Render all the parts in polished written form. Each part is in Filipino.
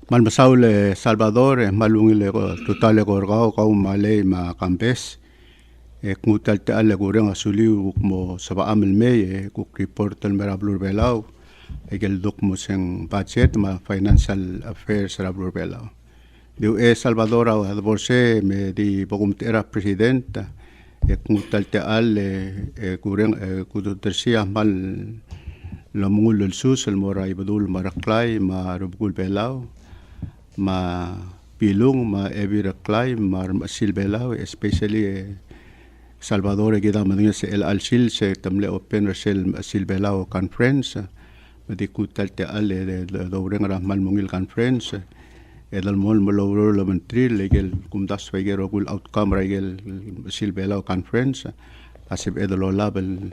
Malmasaule Salvador malungile ko totale ko rao kau malay ma campes ngutal te alle gureng asuliu mo saba amel me ku reportal merablur belau egel dok mo seng budget ma financial affairs rablur belau diu Salvador au adborse me di bogum era presidenta ngutal te alle gureng kudu tersia mal lamungul sus el morai badul maraklay ma rubgul belau ma pilung ma eviraklay ma silbelau especially Salvador kita madungnya se el alsil se tamle open sel silbelau conference madikutal te ale de doreng rahmal mungil conference edal mol moloro lo mentri legel kumdas vegero gul outcome regel silbelau conference asib edal label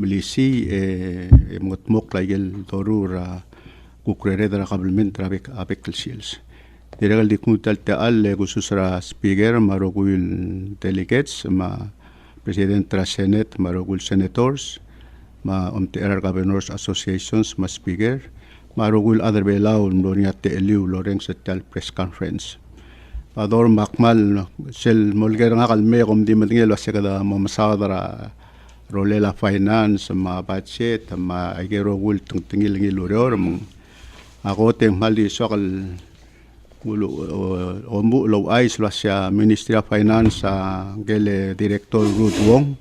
milisi motmok legel dorura kukrere dara kabelment abek sils Diregal di kutal te alle gususra speaker marogul delegates ma president tra senate marogul senators ma omterar governors associations ma speaker marogul other belau lonia te eliu loreng setal press conference ador makmal sel molger nga kalme kom di matingel wasekada mamasadara rolela finance ma budget ma agero gul tingil ngiluror mong ako te mali sokal ombu lo ais sia Ministry of Finance gele Director Ruth Wong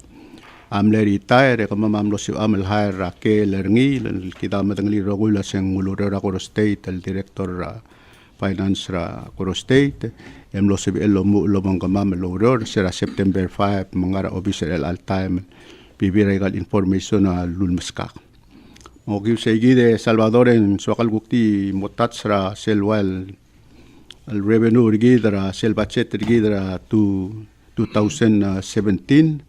amle retire kama mamlo si amel hire ke lerni kita matangli rogula seng ngulura ko state el Director Finance ra ko state emlo si elo mu lo mong kama loror sera September 5 mangara officer el all time bibira gal information na lulmaskak o giu seguide Salvador en sokal gukti motatsra selwal el revenue rigidra sel budget rigidra to 2017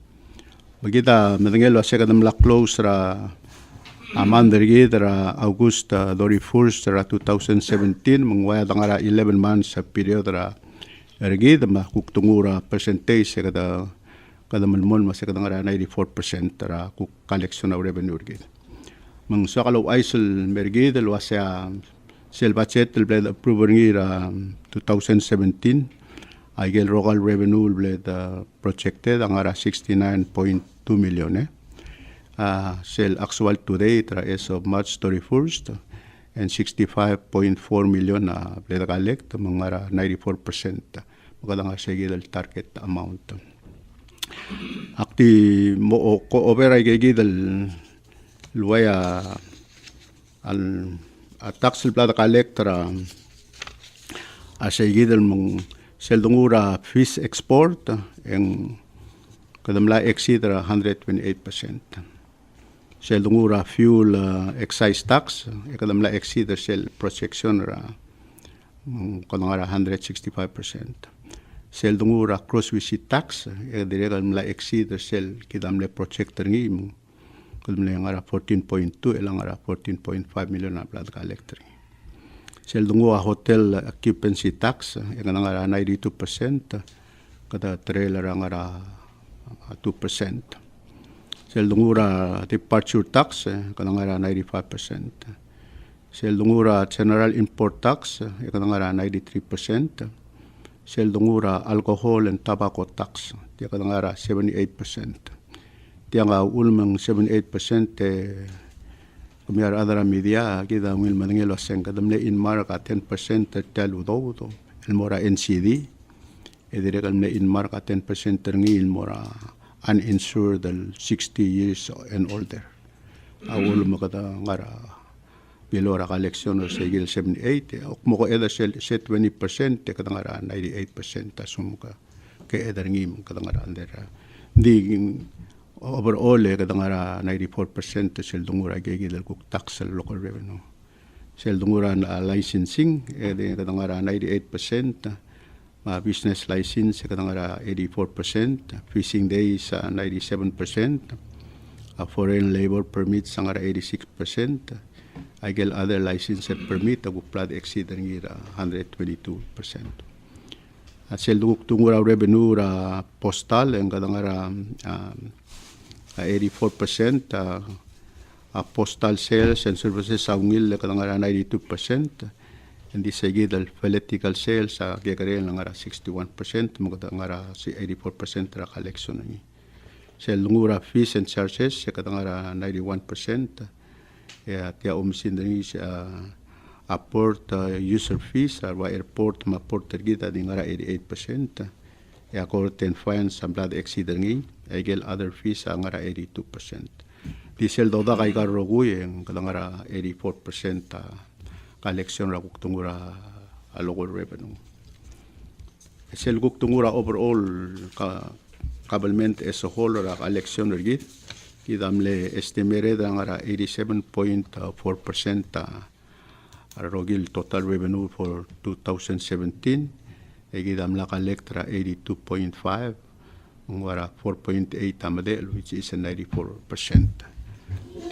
bagita madangelo sekadam la close ra amanda rigidra August 31st ra 2017 mangwaya dangara 11 months sa period ra rigid ma kuktungura percentage sekada kada malmon ma sekadangara 94% ra kuk collection of revenue rigid mang sakalo aisel mergid lo asya sel budget el bled approval ngira 2017 agel local revenue bled projected angara 69.2 million sel actual today tra as of March 31st and 65.4 million bled collect mangara 94% magandang segil el target amount akti mo ko over ay gigidal luaya al tax plata collector asaygidal mong seldungura fish export en kadamla exceedra 128%. Seldungura fuel excise tax kadamla exceedra sel projection ra kadamla 165%. Seldungura cross visit tax kadamla exceedra sel kadamla projector ngi kadamla ngara 14.2 elang ngara 14.5 million na plata collector. Seldungua hotel occupancy tax yang ngara 92% kada trailer ngara 2%. Seldungura departure tax kada ngara 95%. Seldungura general import tax kada ngara 93%. Seldungura alcohol and tobacco tax kada ngara 78%. Tiang ulmang 78% kumiyar adara media kita ngil maningelo seng kadamle in marka 10% telu do el mora NCD edire kalme in marka 10% ngil mora uninsured 60 years and older awul makata ngara bilora collection segil 78 okmo ko eda set 20% kadangara 98% tasumka ke edar ngim kadangara andera di overall kadangara 94% seldungura gigidal kuk tax local revenue seldungura licensing kadangara 98% business license kadangara 84% fishing days 97% foreign labor permits sangara 86% agel other license permit aguplat exceed ngira 122%. Seldungura revenue ra postal ang kadangara 84%, postal sales and services sa ungil kadangara 92%, hindi seguida el political sales sa gagawin ng ara 61%, mga ngara si 84% ra collection ni. Sa lungura fees and charges sa katangara 91%. Ya tia umsin ni sa apport user fees sa airport maport tergita di ngara 88%. Ya court and fines sa blad exceed ni, egel other fees sa ngara 82%. Diesel doda kay karoguy ang katangara 84% collection ra kuk tungura local revenue. Sel kuk tungura overall government as a whole ra collection rigid kidamle estimated ang ara 87.4% rogil total revenue for 2017 kidamla collect ra 82.5 ngara 4.8 amadel which is a 94%.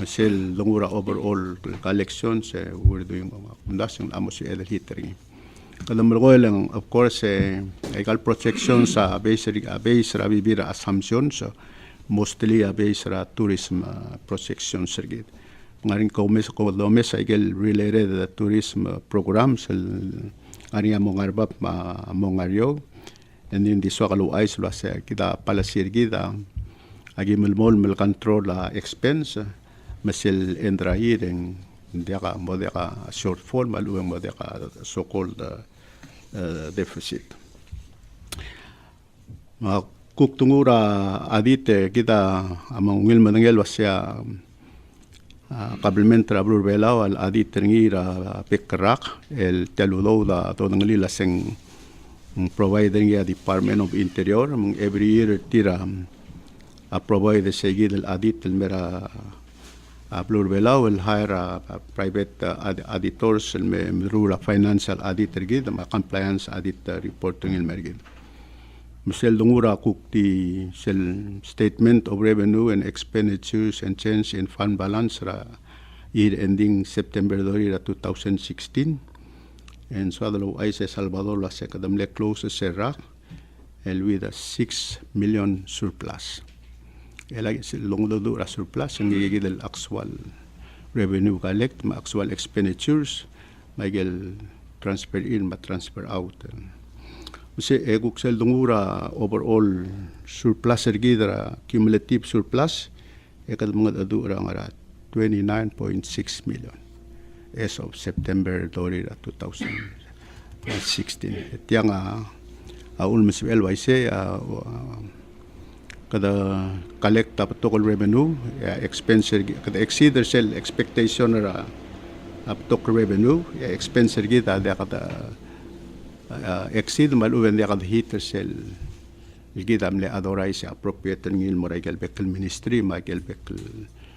Sel lungura overall collections we're doing mga kundasyon amos si Edel Hittering. Kalamro lang of course egal protection sa base ra bibira assumptions mostly base ra tourism protection sergit. Ngaring komes ko lomes egal related tourism programs ari among arbap among aryo and then this wakalu ay sula sa kita pala sirgida agi mulmol mel control expense masil endrahireng hindi ka shortfall maluwang mo ka so-called deficit. Kuktungura adite kita amang ngil manangel wasya kabelment Blue Belao al adite ngira pekrak el telulo da to nangli laseng provider ngia Department of Interior among every year tira provide seguid el adite el mera Blue Belao will hire private auditors and rule financial auditor gid compliance audit reporting il mergid. Misel dungura kukti sel statement of revenue and expenditures and change in fund balance ra year ending September 2016 and so adalo ay sa Salvador la se kadamle close serra el with a 6 million surplus. Elagi long dura surplus ang gigid el actual revenue collect ma actual expenditures magel transfer in ma transfer out. Kasi eguk sel dungura overall surplus ergidra cumulative surplus ekad mga adura nga 29.6 million as of September 2016. Etiyang ulmas LYC kada collect total revenue expense kada exceed sel expectation ra total revenue expense kita da kada exceed maluwen da kada hit sel kita amle authorize appropriate ngil moragal bekal ministry magal bekal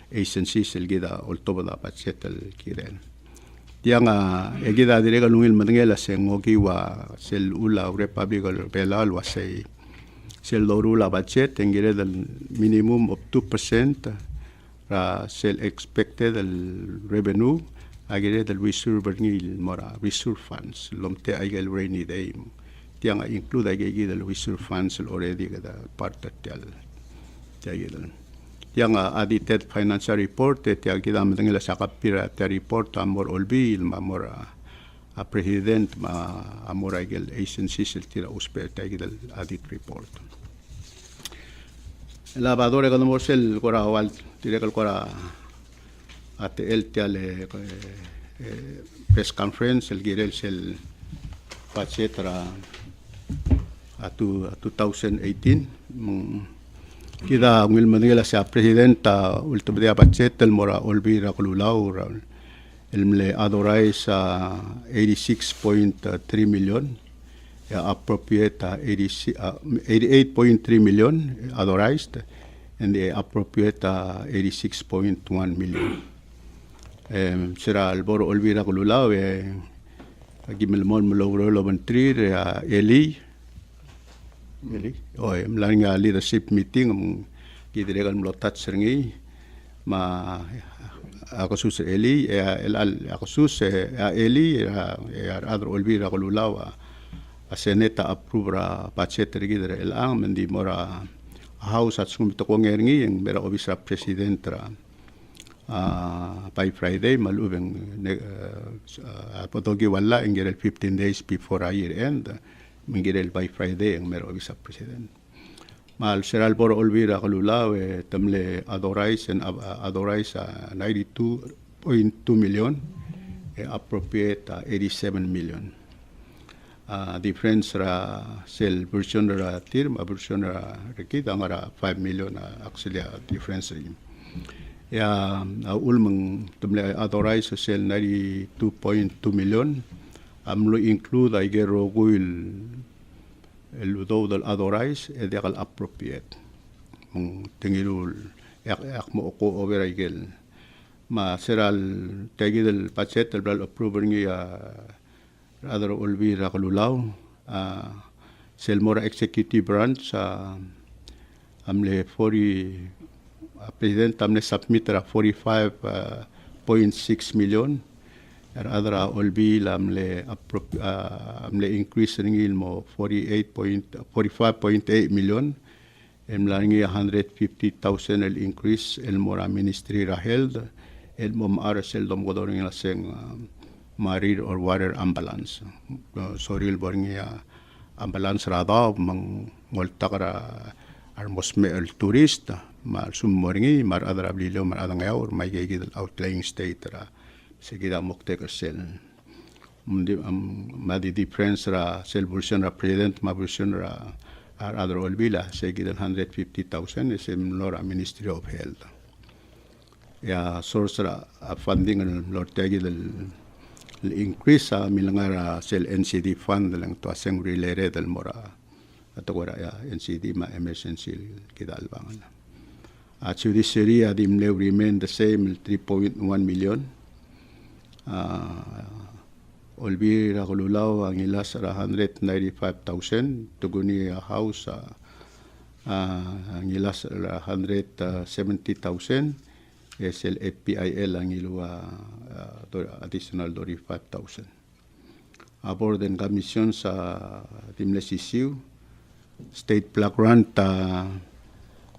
agency sel kita ulto da patsetel kiren tiang egida direga lungil manngela seng ogiwa sel ula republic belal wasay sel dorula budget engire del minimum of 2% ra sel expected el revenue agire del reserve ngil mora reserve funds lomte agel rainy day tiang include agege del reserve funds already kada part tel tiagel tiang audited financial report tiang kita mengela sa kapira report amor olbi mora a president amor agel agency sel tira uspe tiagel audit report. Lavadore cuando morsel cora wal tire cal cora ate el tiale press conference el girel sel pachetra a 2018 kita ngil manila sa presidenta ultimo dia pachet el mora olvira kululau el mle adorai sa 86.3 million appropriate 88.3 million authorized and the appropriate 86.1 million. Sira alboro olvira kululaw gimel mon mulogro lobantri Eli mlang leadership meeting gidiregan mlotat serngi ma ako sus Eli ako sus Eli other olvira kululaw Seneta approve budget regidre elang mendi mora house at sumito ko ngerni yang mera obisa president ra by Friday malubeng potogi wala ingirel 15 days before a year end mingirel by Friday ang mero bisa president mal seral por olvira kalulaw tamle authorize 92.2 million appropriate 87 million difference ra sel version ra term version ra rekita ngara 5 million actually difference rin ya ulmang tumle authorize sa sel 92.2 million amlo include ay gero guil eludo dal authorize edekal appropriate mong tingilul yak mo ko over ay gel ma seral tegidel budget el approval ngi rather olvira kalulaw sel mora executive branch amle 40 President amne submit ra 45.6 million adra olbi amle increase ringil mo 45.8 million emlangi 150,000 el increase el mora ministry ra health el mom arsel dom godoring la seng marir or water ambulance soril boring ambulance ra da mang ngolta kara armos me el turista mar summoringi mar adra blilo mar adangaw may gigid outlying state ra sigida mokte sel madi difference ra sel version ra president ma version ra other olbila sigida 150,000 is lora ministry of health ya source ra funding lor tagid el increase sa milangara sel NCD fund lang to aseng related del mora atawara ya NCD ma emergency kidalbangan judiciary adim remain the same 3.1 million olbi rakululaw ang ilas 195,000 tuguni house ang ilas 170,000 SL FPIL ang ilua additional 35,000 aboard and commission sa dimle sisiu state block grant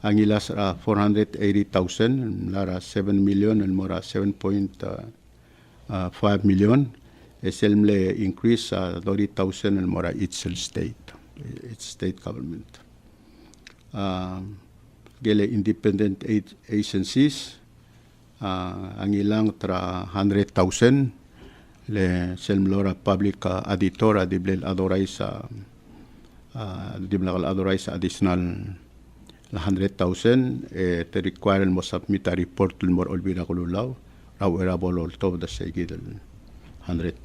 ang ilas 480,000 lara 7 million and mora 7.5 million SLMle increase 30,000 and mora each state government gele independent agencies ang ilang 100,000 le selmlora public auditor diblel adoray sa additional 100,000 te require mo submit a report to more olbira kululaw raw erable all to the segid 100,000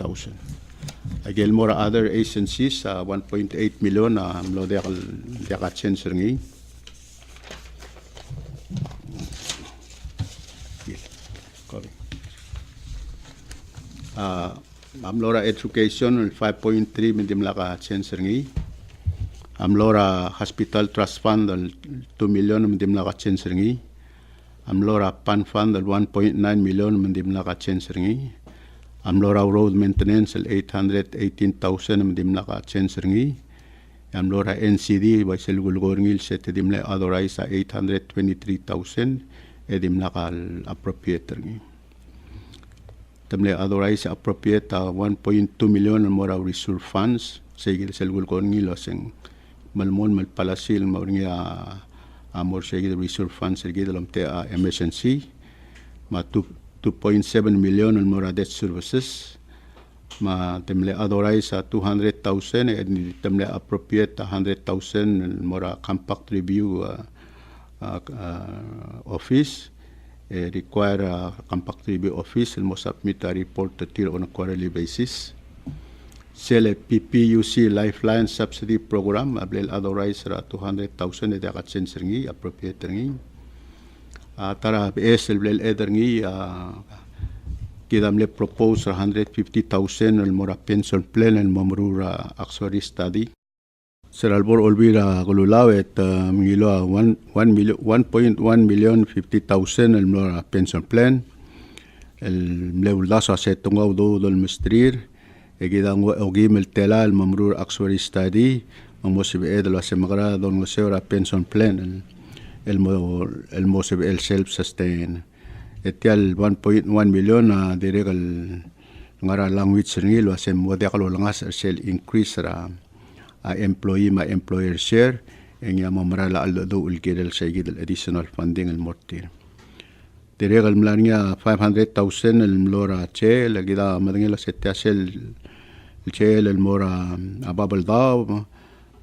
again more other agencies 1.8 million mlo de change ngi amlora education 5.3 mindim laka change ngi Amlora Hospital Trust Fund 2 million mendim la ka censengi. Amlora Pan Fund 1.9 million mendim la ka censengi. Amlora Road Maintenance 818,000 mendim la ka censengi. Amlora NCD by selgulgorngil set dimle authorize 823,000 edim la ka appropriate ngi. Dimle authorize appropriate 1.2 million mora reserve funds segil selgulgorngil oseng malmon malpalasil mauringa amor segid reserve funds segid lamte emergency ma 2.7 million on mora debt services ma temle authorize 200,000 and temle appropriate 100,000 mora compact review office require compact review office and must submit a report to TIR on a quarterly basis. Sele PPUC Lifeline Subsidy Program ablel authorize ra 200,000 eda ka censengi appropriate ngi tara BS ablel eder ngi kidamle propose 150,000 al mora pension plan al mamrura actuary study seralbor olbira kululaw et mingilo 1.1 million 50,000 al mora pension plan el mleuldaso asetungaw do dol mistrir egidang ogimel tela el mamrur actuary study mamosib edel asemagara don ngosera pension plan el mosib el self sustain etial 1.1 million na direkal ngara language ngil wasem modekal langas sel increase ra employee ma employer share engya mamarala al do ulgidel saygidel additional funding al mortir direkal mlania 500,000 el mlora che la gida madngela setasel che el mora ababal daw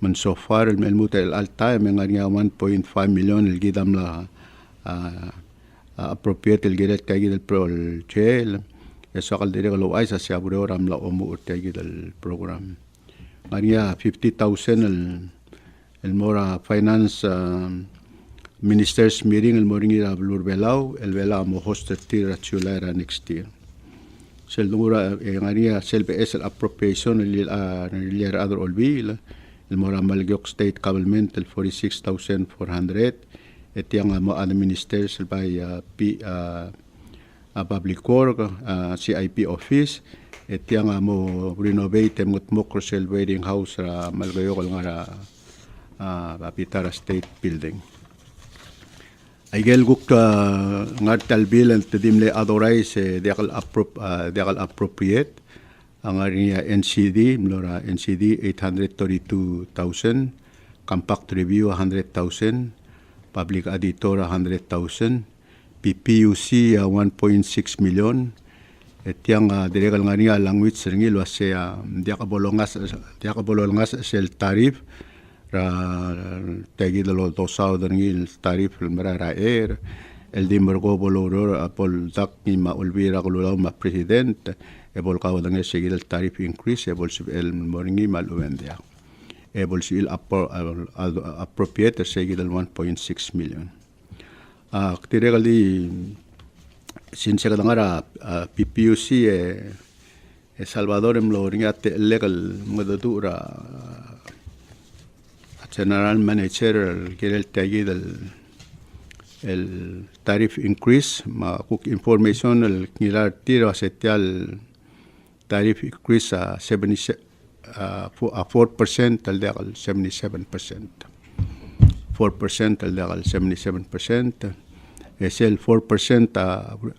من سوفار الموت الالتايم يعني 1.5 مليون القدام لا appropriate الجدال تاجي البرو الجيل يساقل ديري لو ايسا سيابوريو راملا امور تاجي البروغرام يعني 50,000 المورا فاينانس ministers meeting الموريني رابلور بلاو البلا مو هوستر تيرا تشولايرا next year سيل نورا يعني سيل بأس الappropriation اللي other all be المورا مالجوك ستيت government 46,400 etiang mo administers by public work CIP office etiang mo renovate mo Mocrosel wedding house ra malgayok nga Pitara State building aigel guk ngartal bill and tidimle authorize dekal appropriate ang area NCD mlora NCD 832,000 compact review 100,000 public auditor 100,000 PPUC 1.6 million etiang direkal ngania language ringil wase dia kabolongas sel tarif ra tagi dalo 2,000 ringil tarif mara air el dimbergo boloro apol dak ni ma olvira kululaw ma president ebol kaw dang seguir el tarif increase ebol el moringi maluendia ebol si il appropriate seguir el 1.6 million ktirigali sinse kadangara PPUC Salvador emloringa te legal modadura general manager el tagid el tarif increase ma cook information el kilar tiro asetial tarif increase a 4% al degal 77%. 4% al degal 77%. Es el 4%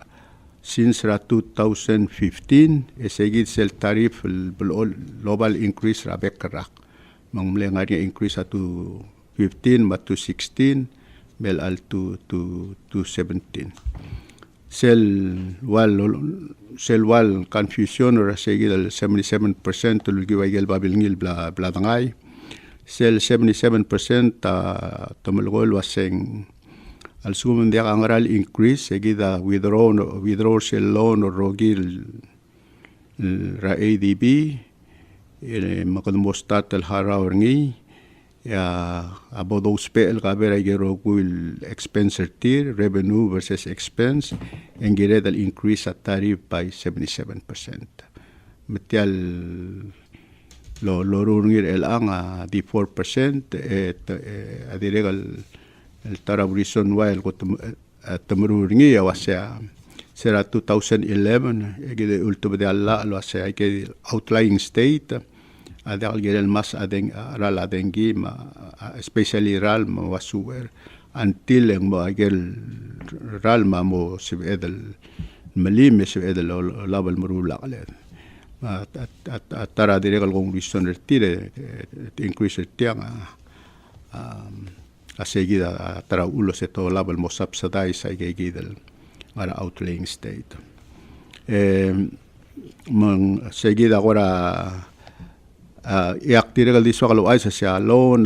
since 2015 seguid el tarif el global increase ra bekrak. Mangmlengaria increase to 15 but to 16 bel al to 17. Sel wal confusion or seguid el 77% ulgiwagel babilngil bladangay. Sel 77% tomelgol waseng al sumun dia angral increase seguida withdraw sel loan or rogil ra ADB makadmostat el harawrngi about those PL kabera gero will expense tier revenue versus expense and get the increase at tariff by 77%. Metial lo rungir el anga di 4% adiregal el tarabrison while got tamrungi awasya sera 2011 egide ultimo de alla lo asya ke outlying state adal gerel mas adeng ral adengi especially ral ma wasuwer until ang magel ral ma mo sibedel malim sibedel labal murula kale tara direkal kong reason retire increase tiang asegida tara ulo seto labal mo subsidize ay gigidel para outlying state mang seguida agora iaktiregal diswa kalau ay sa loan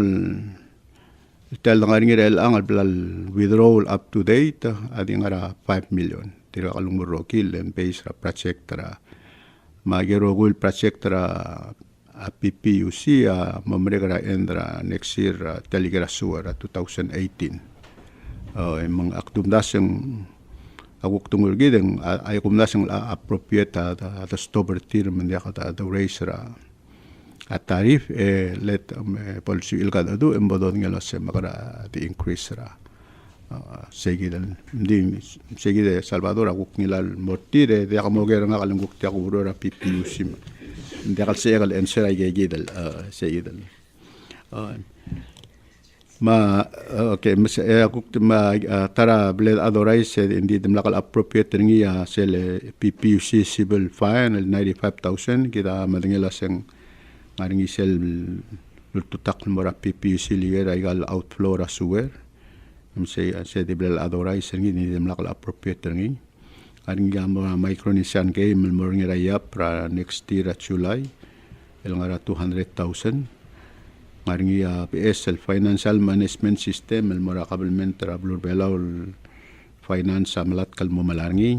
tel ngari el ang al withdrawal up to date adi ngara 5 million tira kalumuro kil en base ra project ra magero gul project ra PPUC mamregara endra next year teligra suara 2018 emang aktumdaseng aguk tungul gideng ay kumdaseng appropriate at stopper tir mendia kata the raise ra at tarif let policy ilgad adu embodon ngelo se magara the increase ra seguidan di seguide Salvador aguk nilal mortire de amoger nga kalunguk ti akuro ra PPUC de kal segal ensera gegidel seguidan okay aku tara bled authorize hindi dem lakal appropriate ngi ya sel PPUC civil fine 95,000 kita madengela seng ngaringi sel lututak mora PPUC lier igal outflow rasuwer se de bled authorize ngi ni dem lakal appropriate ngi ngaringi ama Micronesian game mor ngi raya pra next year at July el ngara 200,000 ngaringi PSL Financial Management System el muraqablement Rablur Belao finance amalat kalmo malangi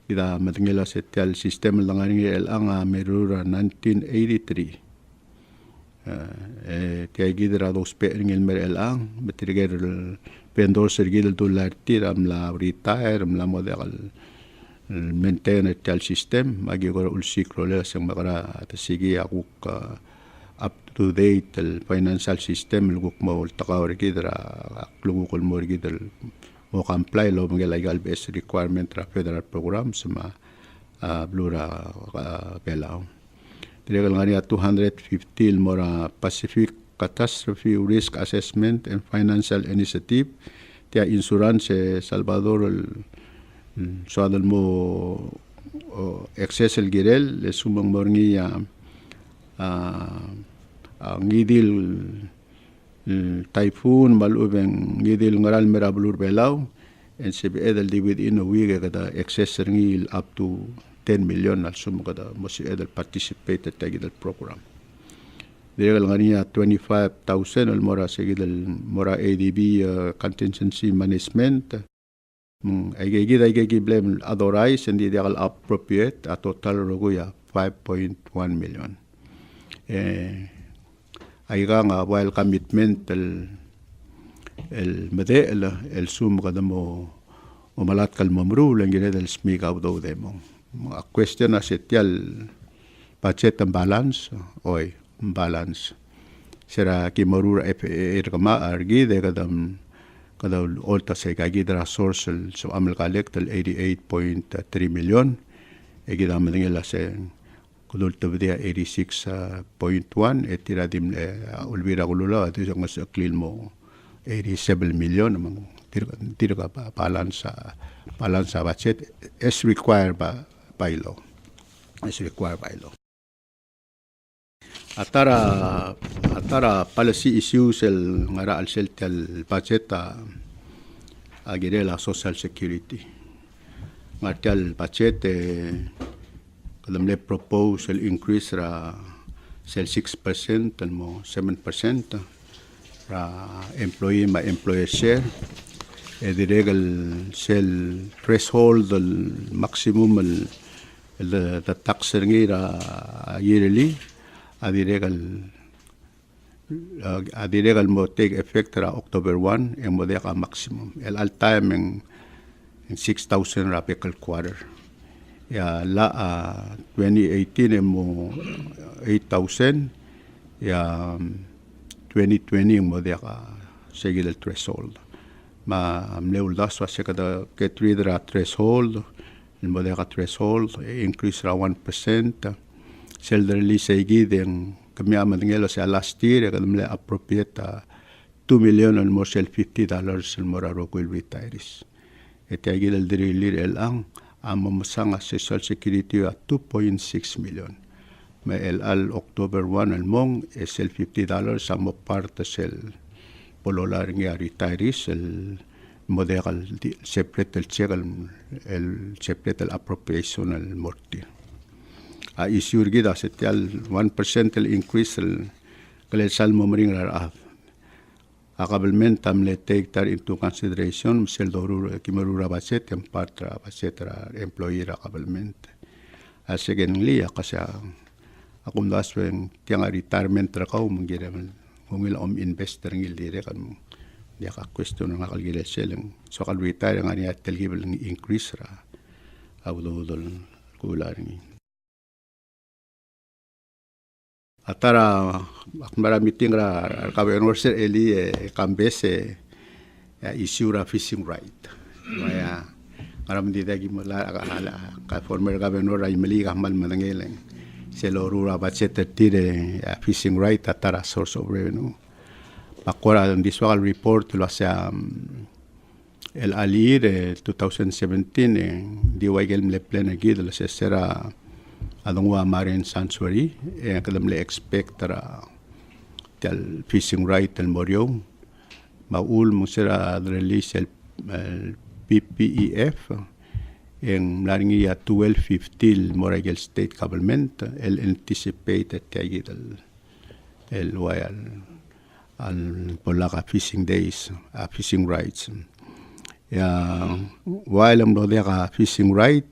ida matengela setial sistem langaringi el anga merura 1983 tiai gidra dos pering el mer el ang betriger vendor sergil dollar tiram la retire la model maintain el sistem magi gora ul sikro le sang magara tasigi akuk up to date el financial system el guk mo takawr gidra klungukul mo gidra mo comply lo mga legal based requirement ra federal programs ma blura belao diregal ngani 250 mora Pacific Catastrophe Risk Assessment and Financial Initiative tia insurance Salvador suadal mo excess el girel le sumang morngi ngidil typhoon malubeng ngidil ngaral merablur belao and sebe edel di within a week kada excess ngil up to 10 million al sum kada mosi edel participated tagidal program diregal ngania 25,000 al mora segidal mora ADB contingency management ay gigi blame authorize and diregal appropriate a total roguya 5.1 million ayga nga while commitment el mede el sum kada mo umalat kal mamru langire del speak out do demo a question asetial budget and balance oy balance sera ki marura kama argi de kada olta se gidra source so amal collect el 88.3 million egida madingela se kudul tabdia 86.1 etiradim ulvira kulula ati sang mas klil mo 87 million among tira balance budget as required by law atara policy issues el ngara al tel budget agirela social security martial budget kadam le propose el increase ra sel 6% al mo 7% ra employee ma employer share e diregal sel threshold el maximum el tax ngira yearly adiregal mo take effect ra October 1 e mo deka maximum el all time en 6,000 ra per quarter ya la 2018 mo 8,000 ya 2020 mo deka segil el threshold ma amleul das wa se kada get rid ra threshold el mo deka threshold increase ra 1% sel release segid en kami amadngelo sa last year kadamle appropriate 2 million al mo sel $50 el moraro ko retirees etagil el dirilir el ang amamasanga social security at 2.6 million may el al October 1 el mong es el $50 amo parte sel pololar nga retirees el model separate el check el separate el appropriation el mortir a issue gida setial 1% el increase el kale salmo mring ra akabalment tamle take that into consideration sel dorur kimarura budget en partra budget ra employee ra akabalment asegen liya kasi akum daswen tiang retirement ra kau mangira mungil investor ngil dire kan dia ka question nga kalgile seleng so kal retire nga niya telgibel increase ra awdodol kularni atara akmara meeting ra kabenor ser eli kambese issue ra fishing right maya ngaram di dagi mala ka former governor ay mali ka mal manangeleng selorura budget tire fishing right atara source of revenue pakora ang diswakal report lo sa el alir 2017 di waigel mle plan agid la sera adongwa marine sanctuary kadam le expect tara tal fishing right el morio maul mo sera release el PPEF en laringi ya 1250 Moraigel State Government el anticipated kaya el wayal al polaka fishing days fishing rights ya while am rodea ka fishing right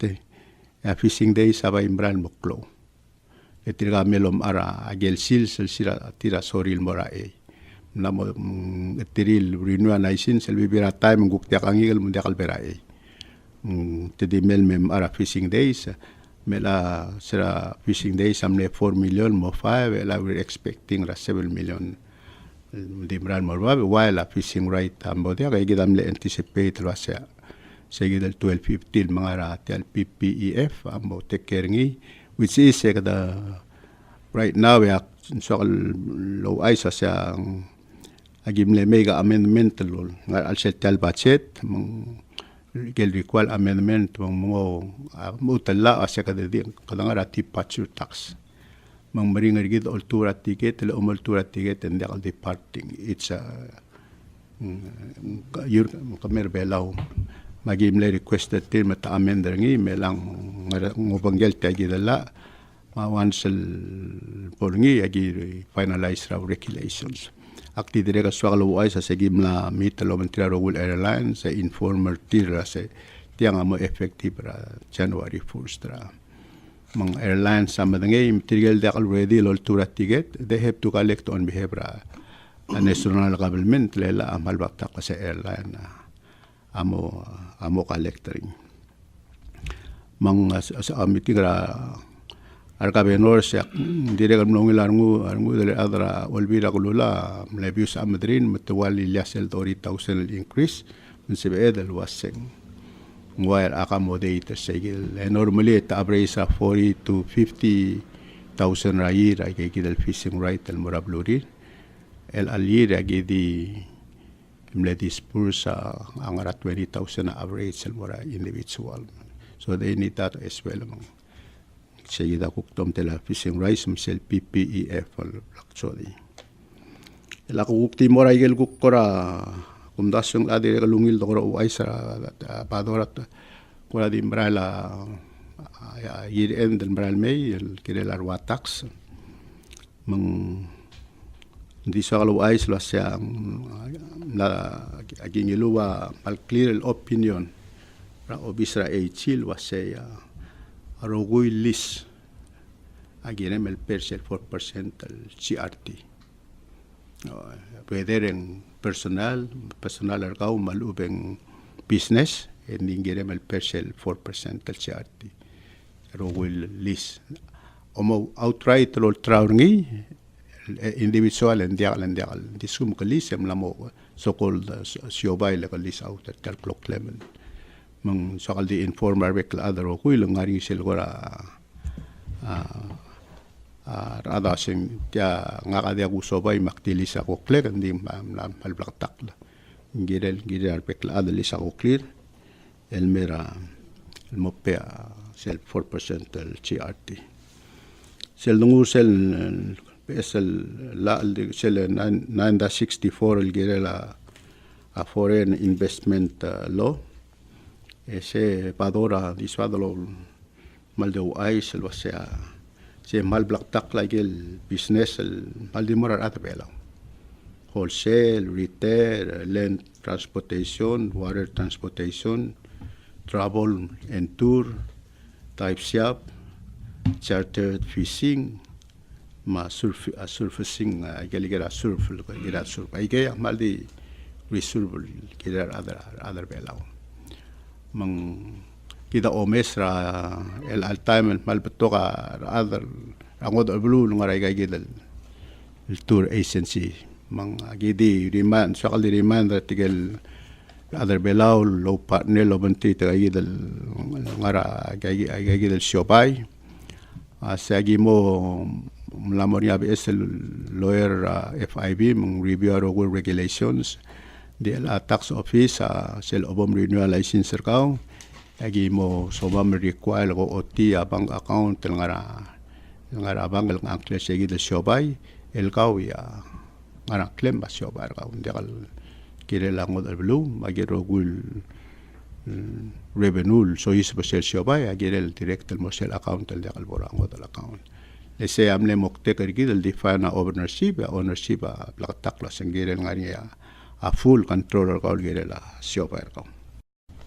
fishing days aba imbran moklo etira melom ara agel sil sira tira soril morae namo etiril renewal naisin selbi bira time guktia kangil mundia kalberae tedi mel mem ara fishing days mela sira fishing days amne 4 million mo 5 la we're expecting 7 million di mran morba while fishing right ambo dia kay gidam le anticipate lo sa sige del 1215 mga rati al PPEF ambo tekerngi which is kada right now ya so low ay sa agimle mega amendment lo ngal al setal budget mang gel recall amendment mo mutalla asya kada di kada rati pachu tax mang maringar gid altura ticket la altura ticket and the departing it's a yur kamer belaw magimle requested team mata amender ngi melang ngobanggel tagi dala mawansel porngi agi finalize raw regulations akti direka swagalo ay sa segimla mitalo mentira rogul airlines sa informer tira sa tiang mo effective ra January 1st ra mang airlines sama ngay material de already lol tura ticket they have to collect on behalf ra national government lela amal bakta sa airline amo collecting mang sa meeting ra arkabenor siya direk nong ilarngu dele adra olvira kulula mlebius amadrin mtwali liasel 30,000 increase msibe edel waseng wire accommodate segil normally it average 40 to 50,000 rayir ay kidal fishing right el morabluri el alir agidi mledis pursa angara 20,000 average el mora individual so they need that as well seguida kuktom tela fishing rights msel PPEF actually la kukti mora igel kukora kumdasong adi kalungil dokora uay sa padorat kula di mbrala year end del mbral may el kirelar watax mang di sa kaluay sila siya na aging iluwa mal clear opinion ra obisra chil wasaya Arogoy list aginem el persel 4% al CRT. Pwede rin personal argaw malubeng business and ingirem el persel 4% al CRT. Arogoy list. Omo outright lol trawngi individual and diakal disum kalis em lamo so-called siobay la kalis out at clock lemon. Mang sakal di informer bekla adaro ko ilang ngari sila ko rada sing kya ngaka dia gusobay maktilis ako clear hindi malblaktak la ngirel bekla adalis ako clear elmera elmopea sel 4% el CRT sel nungu sel sel la sel 964 el girela a foreign investment law ese padora diswadalo maldo ay selwa se mal blaktak like el business el maldimorar atabela wholesale retail land transportation water transportation travel and tour type shop chartered fishing ma surfacing galigera surf ay kaya maldi reserve kidar other belaw mang kita omes ra el all time malbeto ka other angod blue ngaray kay gidal el tour agency mang gidi remind sakal di remind tigel other belaw low partner low banti kay gidal ngara kay gidal siopay asagi mo Mlamor niya BS lawyer FIB mong review our regulations di tax office sel obom renewal license ka agi mo sobam require ko OT bank account ngara bank ang akle segi de shobay el kaw ya ngara claim ba shobay ka undi kal kire lang mo blue magiro gul revenue so is ba sel shobay agi el direct mo sel account el kal borang mo dal account lese amle mokte kergi del define ownership plakatakla sengire ngari a full controller ka gire la shopper ka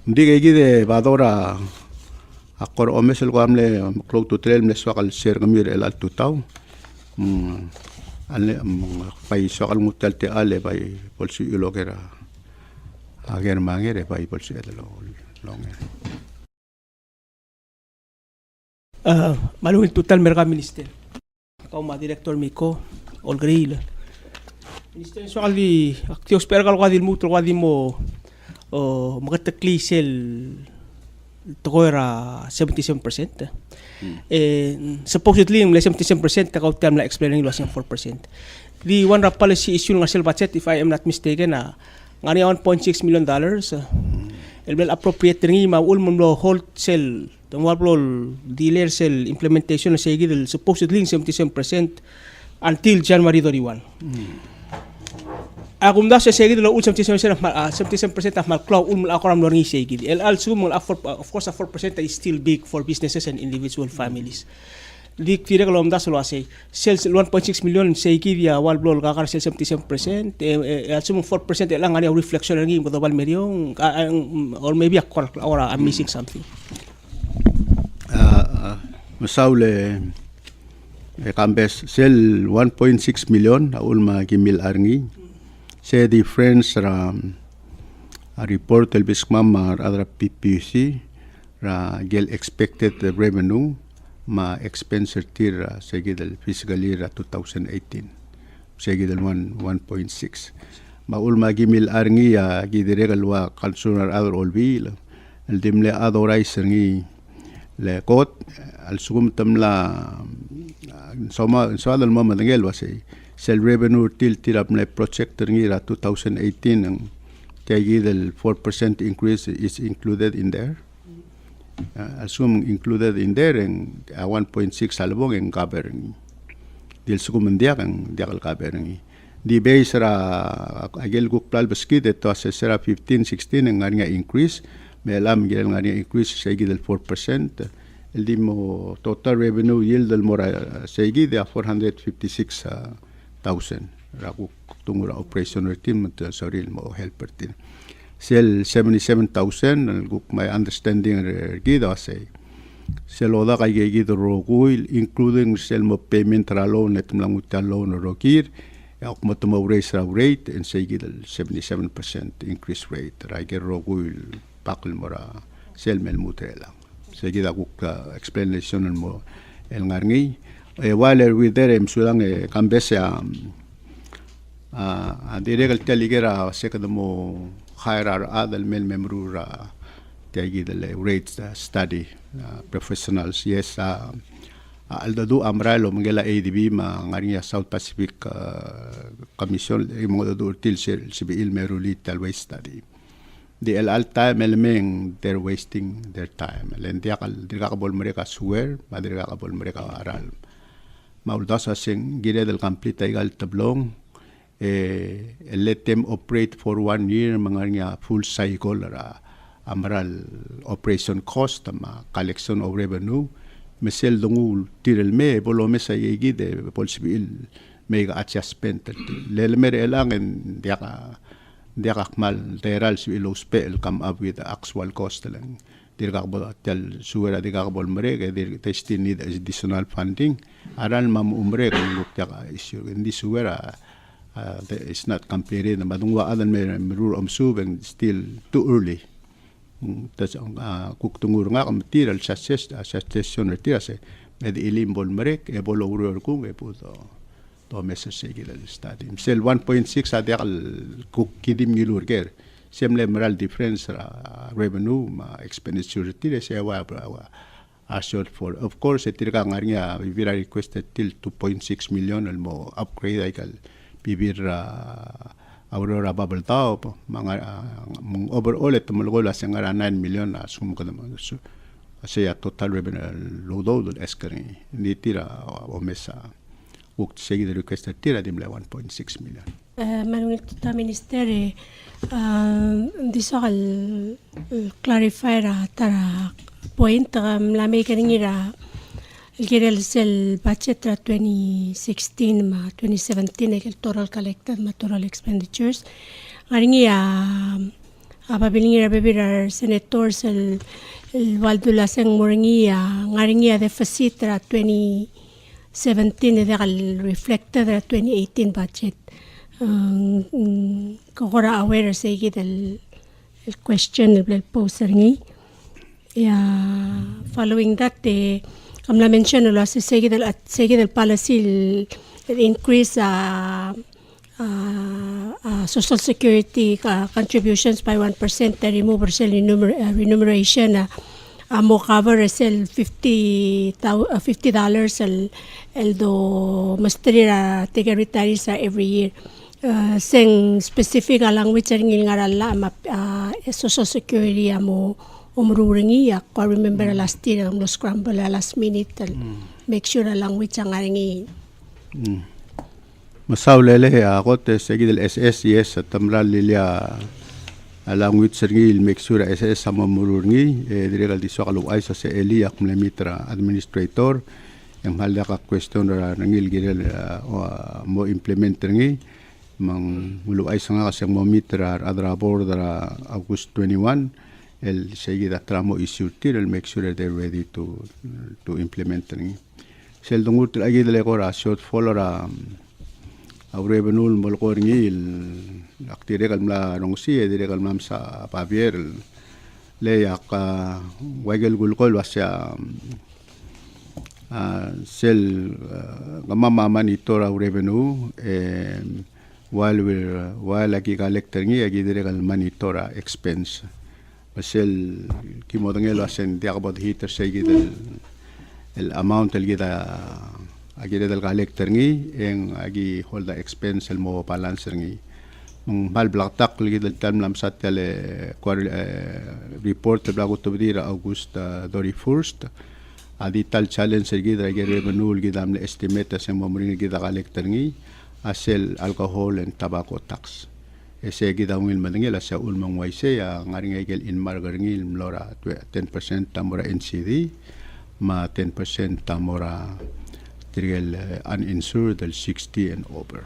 ndi gigi de badora akor omesel ko amle close to trail me swakal share kamir el al tutaw ale pay swakal mutalte ale pay polsi ilogera ager mangere pay polsi edelo longer Maluhin total merga minister. Kau ma director Miko Olgril. Minister so kali aktios per kal kadi mutro kadi mo magatakli sel tokoira 77%. Supposedly yung 77% takau tam la explaining loss yung 4%. The one rap policy issue ng sel budget if I am not mistaken ngani $1.6 million. El appropriate ringi maul mo wholesale tong wablol dealer sel implementation sa igid supposedly 77% until January 31. Akum da sa igid lo 77% of mal claw akoram lo ringi sa igid. El also of course 4% is still big for businesses and individual families. Dik tira kalom da solo say sales 1.6 million sa igid ya wablol kakar sel 77%. Also 4% lang ani reflection ringi ko dabal meryong or maybe or I'm missing something. Masaule kambes sel 1.6 million ulma gimil arngi se difference ra report el bismam adra PPC ra gel expected revenue ma expense tir segid el fiscal year 2018 segid el 1.6 ma ulma gimil arngi gidiregal wa kalsunar ador olbil el dimle adorais ngi le kot al sugum tamla soma al mama dengel wasi sel revenue til tirap na project ngira 2018 ang tagi del 4% increase is included in there assume included in there and 1.6 albong en cover dil sugum ndiak ang diakal cover ngi di base ra agel gukplal baskid eto asesera 15 16 ang nga increase melam gil nga increase sa del 4% el dimo total revenue yield del mora sa de 456,000 rakuk tungura operational team saril mo helper team sel 77,000 guk my understanding gida say sel oda kay gida roguil including sel mo payment ra loan et lang utal loan rokir ak mo tumo raise rate and say gida 77% increase rate ra gida roguil pakil mora sel mel mutela sige da kuk explanation mo el ngarngi while we there sulang kambes diregal taligera sekad mo higher adal mel memrura tagi the rates study professionals yes aldadu amralo mangela ADB ma ngaringa South Pacific Commission mo do til CBIL merulit talway study di el time elemeng they're wasting their time len dia kabol mereka swear madira kabol mereka aral maudasa sing gire del complete igal tablong let them operate for 1 year mga full cycle ra amral operation cost ma collection of revenue mesel dungul tirel me bolo me sa yigide polsibil mega adjustment lelmer elangen dia kakmal teral si ilospel come up with the actual cost lang dir kakbol tel suwera di kakbol mereka dir still need additional funding aral mam umre kung lukya ka issue hindi suwera it's not completed na madungwa adan merur subeng still too early tas kuktungur nga material suggestion retira se med ilimbol merek e bolo uror kung e puto to message gila study sel 1.6 adakal kukidim gilurger semle moral difference revenue ma expenditure retira se wa a shortfall. Of course, itirka nga niya, bibira requested till 2.6 million mo upgrade ay kal bibir Aurora bubble tao po. Mga overall ito malugol as nga 9 million na sum ka naman. So, kasi total revenue lodo eskari hindi tira o mesa ukti segi requested tira dimle 1.6 million. Manungit ta ministeri diso kal clarify ra tara point lami kaningira el sel budget ra 2016 ma 2017 el total collected ma total expenditures ngaringi apabilingira bebira senators el Waldo Laseng Moringi ngaringi deficit ra 2017 el reflected ra 2018 budget. Kokora aware sa el question el poster ngi. Following that, kamla mention ulo sa segi del policy el increase social security contributions by 1%, remove remuneration mo cover el $50 el do mastrira tiga retirees every year. Seng specific alang which ang ngarala social security mo umruringi ko remember last year ang scramble last minute make sure alang which ang aringi Masaulele ako te segi del SS yes tamral lilia alang which sergil make sure SS sama murungi direkal diso kalu ay sa Eli ak mitra administrator yang halda ka question ra nangil girel mo implement ngi mang mulu ay sanga kasi mo mitra adra board ra August 21 el seguida tramo issue el make sure they're ready to implement ngi sel dungut agi dele ko ra shortfall ra revenue mo ko ngi aktire kalmla nongsi dire kalmam sa pavier le yak wagel gulkol wasya sel gamama monitor revenue while agi collector ngi agi dire kal monitor expense basel kimodangel wasen dia about heater say el amount el gida agi del collector ngi en agi hold the expense el mo balancer ngi bal blaktak lagi del tam lam satele report blago to dira August 31st adi tal challenge gida agi revenue gida am estimate sa mo ring gida collector ngi asel alcohol and tobacco tax ese gida ngil madangel sa ulmang waise ngaring egel in margarngil mlora 10% tamora NCD ma 10% tamora tirgel uninsured del 60 and over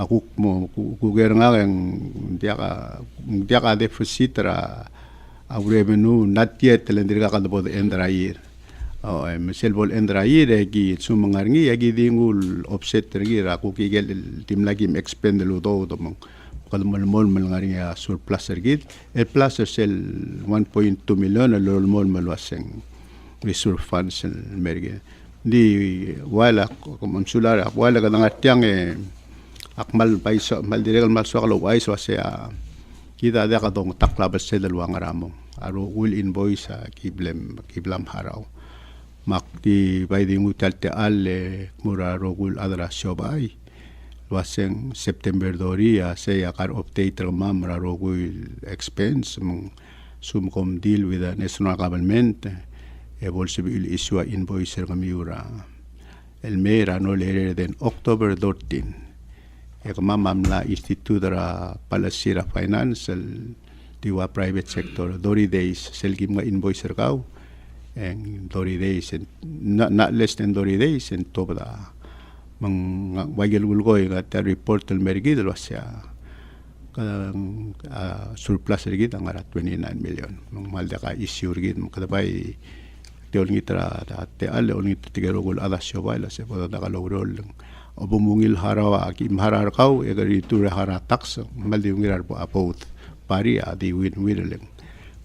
aku mo kuger nga ang dia ka deficit ra revenue not yet lendir ka do the end year Miselbol endrayir egi sumangarngi egi dingul offset tergi ra ku kigel tim lagi expend lo do mong kalmol mol ngaring surplus ergid el plus sel 1.2 million lol mol malwaseng reserve funds merge di wala konsular wala ka ngatang akmal paiso mal direkal mal so kalo wais wasya kita ada ka dong taklabas sel luang ramo aro will invoice kiblam haraw makti bayi ngutal te alle mura rogul adra shobai waseng September doria say akar update ramam ra rogul expense mong sumkom deal with the national government bolse bil issue invoice kamiura el mera no later than October 13 mamamla institute ra palasira financial diwa private sector 30 days selgim nga invoice kaw and 30 days and not less than 30 days and to da mang wagel gulgoy at report el mergid wasya kadang surplus rigid ang ara 29 million mang malda ka issue rigid kadabay teol ngitra te ale ol ngitra tigero gol ada shobala se poda da kalogrol o bumungil harawa kim harar kaw e gari tura hara tax maldi ngirar po apot pari adi win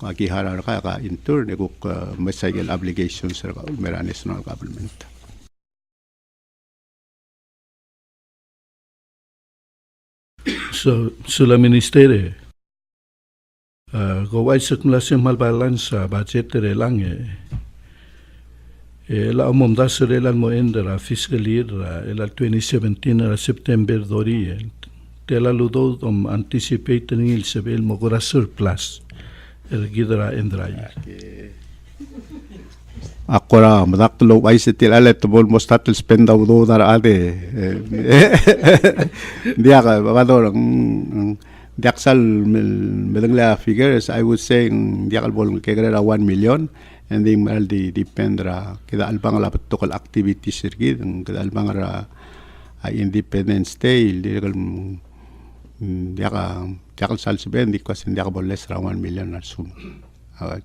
aki harar ka intern ko masagel obligations sa national government. So sula ministere go waisak mula simal balance sa budget lang La umum da sur el mo endera fiscal year el 2017 era September dori tela ludo anticipate nil sebel mo gora surplus el gidra endra. Ako ra madaklo ay sa tilala to almost tatil spend daw do dar ade. Dia ka bador the actual medangla figures I would say the actual bol kegera 1 million and then mal di dependra kita albang la tukal activities sirgid kita albang ra Independence Day di kal dia ka sal seben di kasi dia ka bol less ra 1 million na sum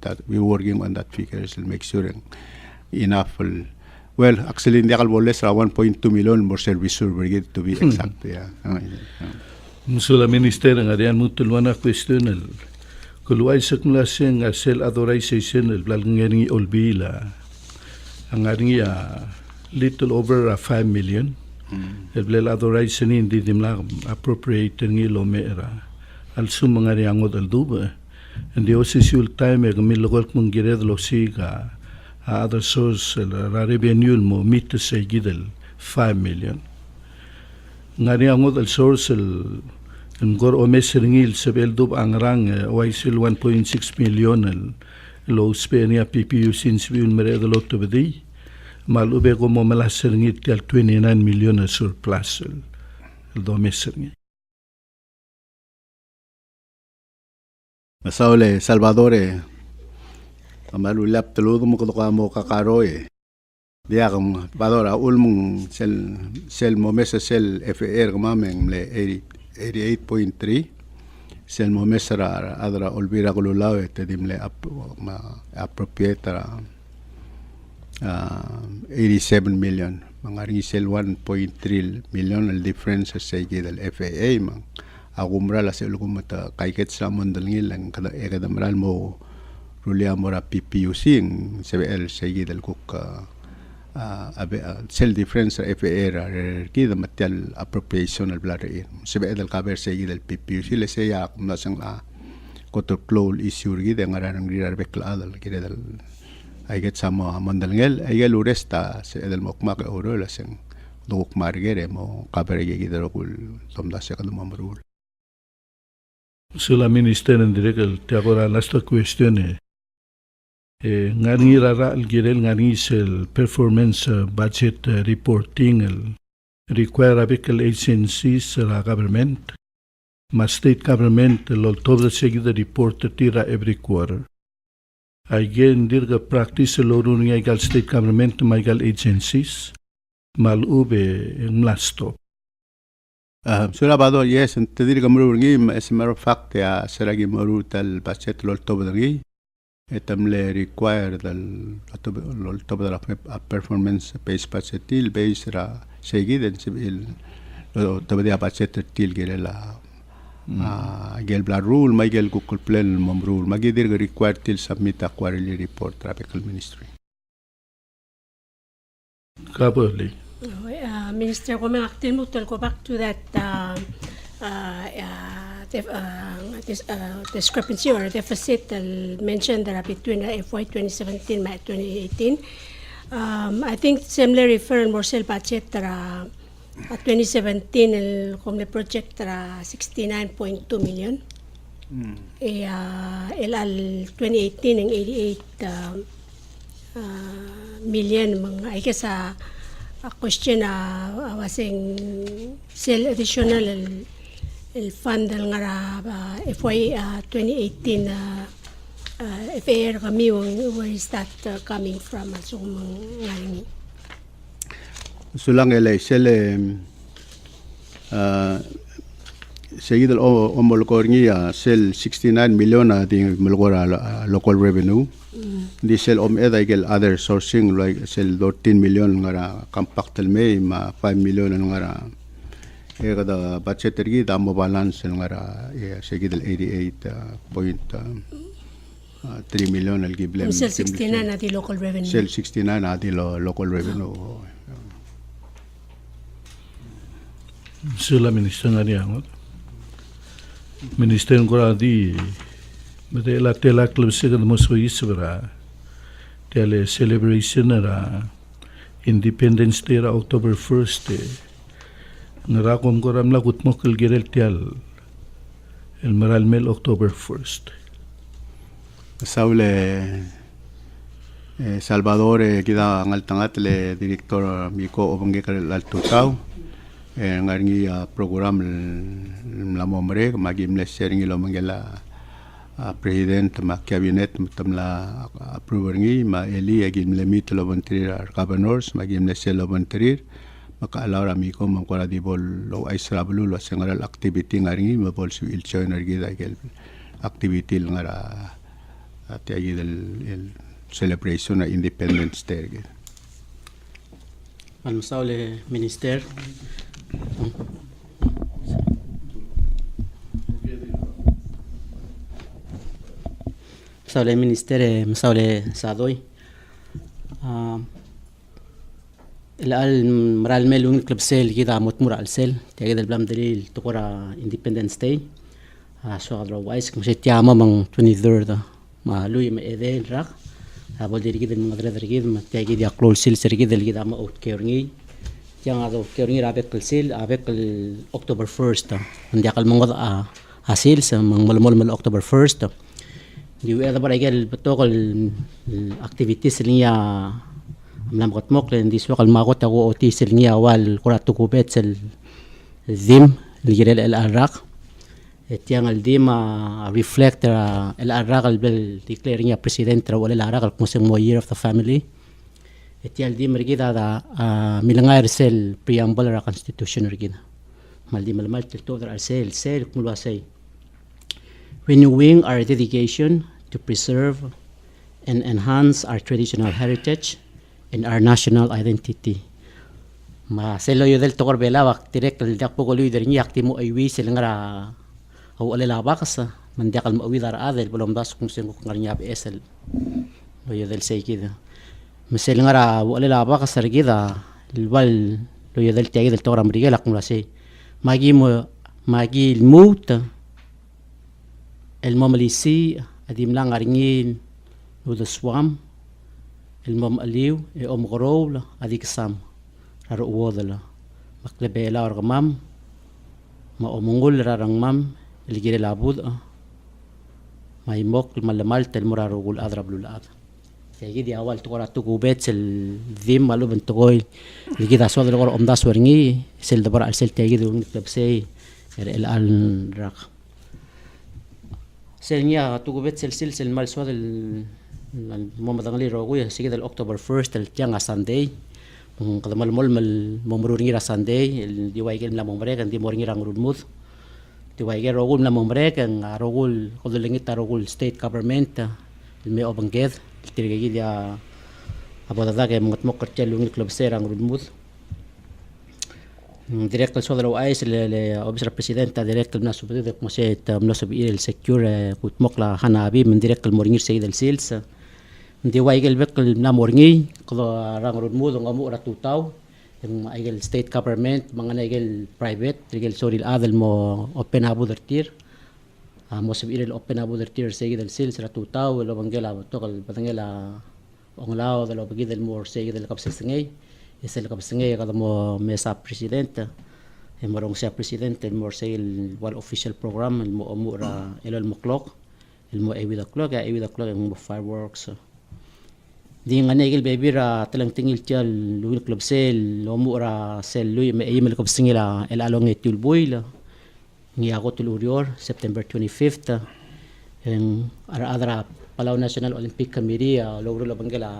that we working on that figures to make sure enough well actually dia ka bol less ra 1.2 million more service brigade to be exact yeah. Musula minister nga diyan mutulwana questionel. Kuluay sa klaseng sel authorization el blalngi olbila. Ang aringi little over 5 million. El blal authorization hindi dimla appropriate ngi lomera. Al sumanga riangod al duba. And the official time milogol mong gired lo siga other source la revenue mo meet sa gidel 5 million. Nga riangod al source Ngor omes ringil sa beldub ang rang waisil 1.6 million lo spenia PPU since we meredo lot of the malube ko mo malas ringil til 29 million surplus el domes ringil. Masaule Salvador amalulap teludo mo ko mo kakaroy. Dia kang badora ulmong sel momesa sel FR kamameng le 88.3 sel momesra adra olvira kululaw te dimle appropriate 87 million mangaring sel 1.3 million el difference sa gidal FAA mang agumra la sel kumata kaiket sa mondalngil ang kada ekadamral mo rulia mora PPUC ang CBL sa gidal kuk sel difference FAR kita material appropriation al blare sebe del cover segi del PPUC le seya kumna sang kotor clol issue gida ngaran ngirar bekla dal kire dal ay get samo mondalngel ay gel uresta se del mokma ka oro la sang dok margere mo cover gida ro kul tomda se kan mamrul Sula minister en direkal te agora last question ngani rara algirel ngani sel performance budget reporting require abical agencies la government state government lol toda seguida report tira every quarter again dirga practice lorun ngal state government magal agencies mal ube en lasto Surabado yes te dirga murur ngi as a matter of fact ya seragi murur tal budget lol toda ngi etamle require dal toba de la performance based pachetil base ra seguiden sibil toba de pachetil gele la gel bla rule may gel google plan mom rule magidir require till submit a quarterly report tropical ministry Kabali Minister, kung aktin mo go back to that discrepancy or deficit mentioned there between FY 2017 and 2018. I think similar refer more sel budget 2017 kung the project 69.2 million. Al 2018 ang 88 million mga ay kasa question wasing sel additional el fund del ngara FY 2018 FAR kami where is that coming from so ngayon sulang ele sele seguido omolkorngi sel 69 million ding molkora local revenue di sel eda igel other sourcing like sel 13 million ngara compactal may ma 5 million ngara kada budget tergi damo balance ngara seguido 88.3 million al giblem sel 69 na di local revenue sel 69 na di local revenue sila minister nga niya minister ko di Mete la tela club se que mo so isbra tele celebration era Independence Day ra October 1st narakom ko ram lagut mo kil girel tial el maralmel October 1st. Saule Salvador kita ngaltangat le director Miko obangge kal altutau ngarngi program la momre magim le sharing lo mangela president ma cabinet tamla approver ngi ma eli agim le mit lo volunteer governors magim le sel lo volunteer maka alawra Miko mangkora di bol lo aisra bulu lo sengaral activity ngarngi ma bol su il joiner gida gel activity ngara ati del celebration of Independence Day. Al-Musaule Minister. Musaule Minister, Musaule Sadoy. الآن مرا الميلون كلب سيل كذا متمر على السيل تأكيد البلام دليل تقرأ Independence Day. سو هذا وايس مش تياما من 23 ما لوي ما إذا الرق أبغى دير كده المدرسة دير كده ما تأكيد يقلول سيل سير كده اللي كده ما أوت كيرني تيان هذا أوت كيرني رابط السيل رابط أكتوبر 1st عندي أقل من قضاء هسيل من مل أكتوبر 1st ديو هذا برا يجي بتوقع الأكتيفيتيز اللي هي ملام قط مقلن دي سواق الماغوت أو أوتيس اللي هي أول قرأ تكوبات الذم اللي جرى العراق تيان الديما reflect العراق اللي declaring يا president ولا العراق المسمى year of the family تيان الديما رجيد هذا ملغاير سيل preamble را constitution رجيد مال ديما المال تلتوذر السيل سيل كملوا سي renewing our dedication to preserve and enhance our traditional heritage and our national identity. Ma selo yo del tokor bela wak direk el dak pogo lui dernya aktimo aywi selengara au alela bakasa man dakal mawi dar adel belum das kung sengo ngarnya besel yo del sei kida meselengara au alela bakasa kida البال لو يدل تاجي del tokor amriga la kumla sei magi el mut el mamalisi adim lang aringin no the swam المام أليو أم غروب هذيك السام رارو وذلا مقلبة لا رغمام ما أمونغول رارغمام اللي جري لابود ما يموك الملمالت المرارو قول أضرب له الأذى تيجي أول تقرأ تقوبات الذيم مالو بنتقول اللي جدا سواد الغر أمداس ورني سل دبر على سل تيجي ذو نكتبسي الآن راق سلنيا تقوبات سل مال سواد المهم دغلي روغوي سيجد الأكتوبر 1st الجانغ ساندي قدام المول ممرورين را ساندي دي وايجل لا ممريك دي مورين را غرودموث دي وايجل روغول لا ممريك روغول قدو لينغيتا روغول ستيت غفرمنت المي اوبنغيد تيرغي دي ابو داك متمكر تشلو كلوب سير غرودموث ديريكت سودرو ايس اوبسر بريسيدنت ديريكت الناس بدك مسيت مناسب الى السكيور كوتمقلا حنابي من ديريكت المورين سيد السيلز Di waigel bekal na morngi kalau rang rodmud ngamu ratutaw yung aigel state government mga naigel private rigel soril adel mo open abu dertir mo sabirel open abu dertir segi del sil ratutaw lo bangela tokal batangela onglao de lo bagidel mo segi del kapsengay isel kapsengay kada mo mesa presidente morong siya presidente mo segi wal official program mo omura elol mo clock mo ewi the clock mo fireworks di nga negel baby ra talang tingil tial luil club sel lomu ra sel lui me email club singila el along etul boila ngi ako tulurior September 25th en ara Palau National Olympic Committee logro la bangela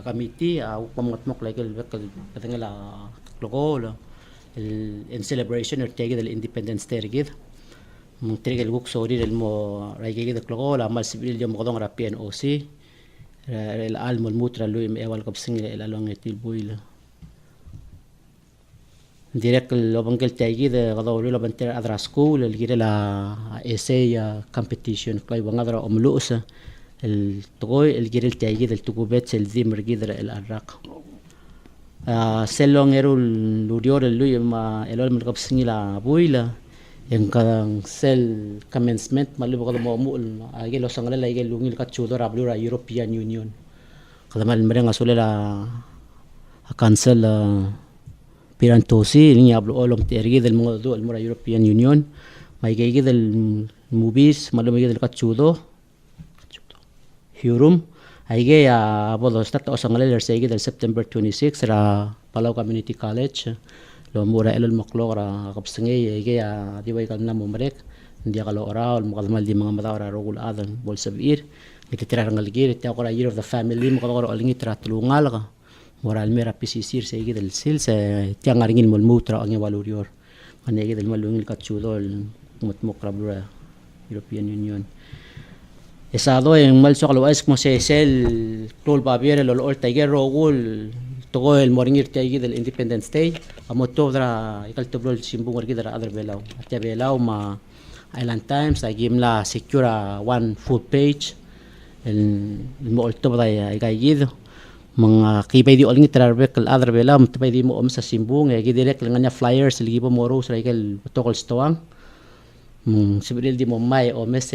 committee pamotmok legal bekal patangela logo in celebration or tege del Independence Day gid mungtrigel guk sori del mo raigege de logo la mal sibil yo modong ra PNOC العالم الموترا لوي ميوال قبسنج الالون البويل ديريك لو بنقل تاجي ده غدور لو بنتر ادرا سكول اللي جرى لا اساي كومبيتيشن كاي وغدرا املوس التقوي اللي جرى تاجي ده التقوبات الذي مرجيد العراق سلون ايرو لوديور لوي ما الول من قبسنج لا بويل yang kadang sel commencement malu bakal mau mul agi lo sangala lagi lungil kat chudor ablu ra European Union kada mal mereng asule la cancel pirantosi ini ablo olom tergi del modo el mura European Union mai gege del movies malum gege del kachudo Hurum aige ya bodo start osangaler sege del September 26 ra Palau Community College lo mura elul maklo ra kapsenge aige ya diwai kalna mumrek dia kalau orang mukadmal di mga mata orang rogul adan bol sabir nikitira rangal gir tiya ko year of the family mo ko alingi tra tulungal ka moral mera pisisir sa igid del sil sa tiya ngaringin mol mutra ang walurior manegi del malungil kachudo mutmok rabra European Union esado en mal so kalwais mo se sel tol babiere lol ol tiger rogul togo el moringir tiya igid del Independence Day amoto dra ikal tobrol simbung wargi dra other belau tiya belau ma Island Times ay gimla secure one full page el molto bada ay gayid mga kibay di oling trarbek al other bela mtbay di mo sa simbung ay direct lang nya flyers ligi po moro sa ikel protocol stowang sibril di mo may o mes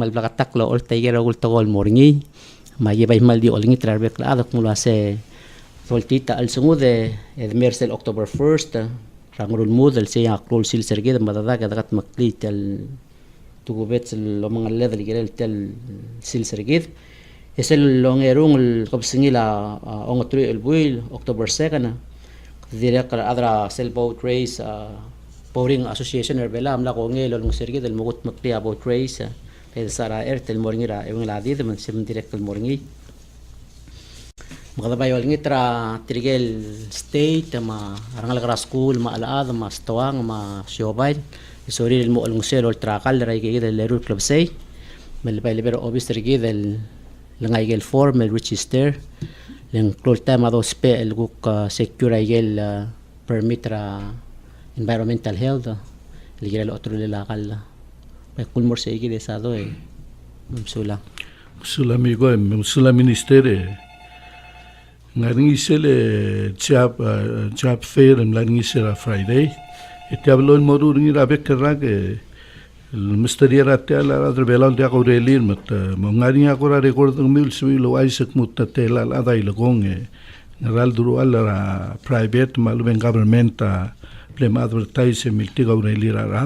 malblakatak lo ol tiger ul togol morngi magibay mal di oling trarbek la adak mula se voltita al sungude mersel October 1st rangurul model siya klol sil serged madada kadat maklit el tugubet lo mga level girel tel sil serged esel longerung el kopsingila ongatru el buil October 2nd direct adra sailboat race boating association erbela amla ko ngel long serged el mugut makli about race el sara ertel morngira evang ladid man sim direct el morngi makadabay waling itra trigel state ma rangal kara school ma alaad ma stawang ma siobay isori mo alung sel ultra kal ray gid el lerul club say mel bay libero obis trigel el langay gel form el register leng klol tema do spe el guk secure gel permit ra environmental health el gel otro le la kal bay kulmor say gid esado msula amigo msula ministere ngaring isele job fair ngaring isela Friday etiablo modu ringi rabe kerag misteri rate ala adre belal dia ko relir mat ngaring akora record mil swilo aisak mutatela ala dai lagong ngaral duru ala private maluben government plem advertise milti ko relir ara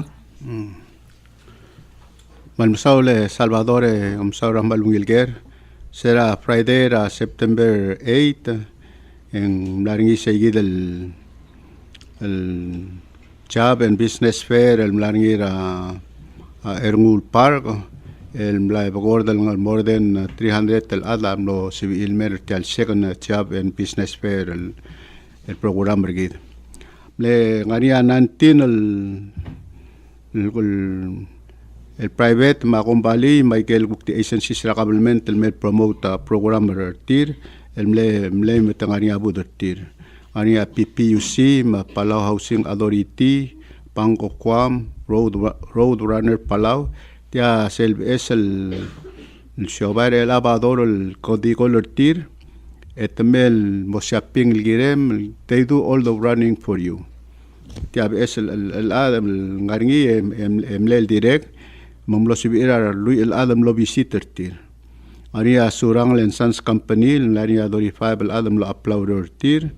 Malmsaule Salvador umsaura malungilger será Friday a September 8 en Mlaringi seguid el Job and Business Fair el Mlaringi a Erngul Park el Mlaibagor del more than 300 el Adam lo civil mer el second Job and Business Fair el programa regid le ngania 19 el private ma kumbali Michael Gukti agency sila government el med promote programmer tir el mle metangania buder tir ania PPUC ma Palau Housing Authority Pangko Kwam Road Runner Palau dia es el shobar el abador el código tir etemel mosiaping el girem they do all the running for you dia es el adam ngaringi emle el direct mamlo sibira lui el adam lo visitor tir aria surang len sans company laria 35 el adam lo uploader tir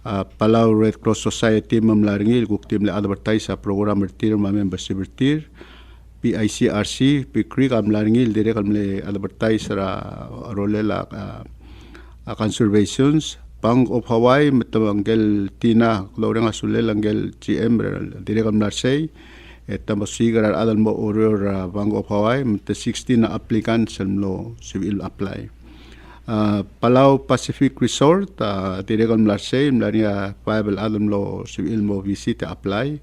Palau Red Cross Society mamlaringi guktim le advertise program tir ma membership tir PICRC pikri kamlaringi direct kamle advertise ra rolela conservations Bank of Hawaii metangel tina loreng asulel angel GM direct kamlarsay etamos sigar adal mo order Bank of Hawaii the 16 applicants lo civil apply Palau Pacific Resort direkon mlarsay mlaria five adal lo civil mo visit apply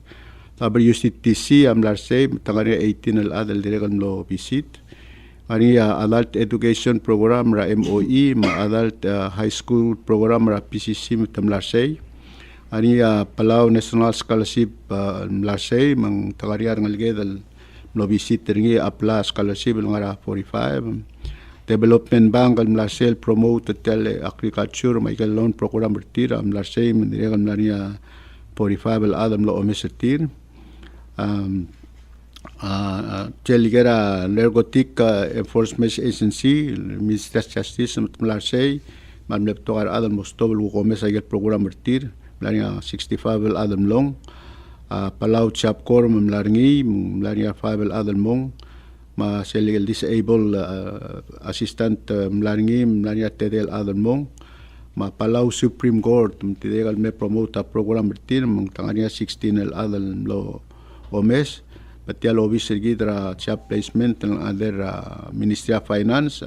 WCTC amlarsay tangari 18 al adal direkon lo visit Ania adult education program ra MOE ma adult high school program ra PCC tamlarsay Ania Palau National Scholarship Mlasay mang tagariar ngalge dal no visit ringi apply scholarship ngara 45 Development Bank Mlasay promote tel agriculture may loan program retira Mlasay mendiregan mlania 45 adam lo omesetir Teligera Lergotic Enforcement Agency Ministry of Justice Mlasay mamlepto kar adam mostobel ko mesa gel program bertir melania 65 adam long Palau chap kor memlaringi melania 5 adam mong ma legal disable assistant mlaringi melania tedel adam mong ma Palau Supreme Court mtidegal me promote program bertir mong tangania 16 adam lo omes Patial officer gidra chap placement ng other Ministry of Finance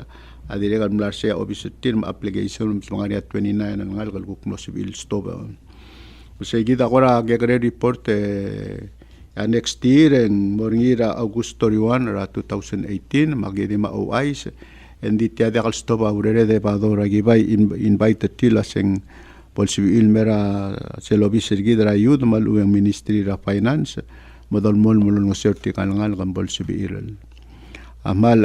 adiregal mlarse officer team application mga 29 ang ngalgal kukno civil stoba. Kasi gida kora gegre report next year en moringira August 31 ra 2018 magidi maoais and di tiada kal stoba urere de badora gibay invited tila sing pol civil mera sel officer gidra yud malu ang Ministry of Finance modal mol ng certi kanangal kambol sibiiral. Amal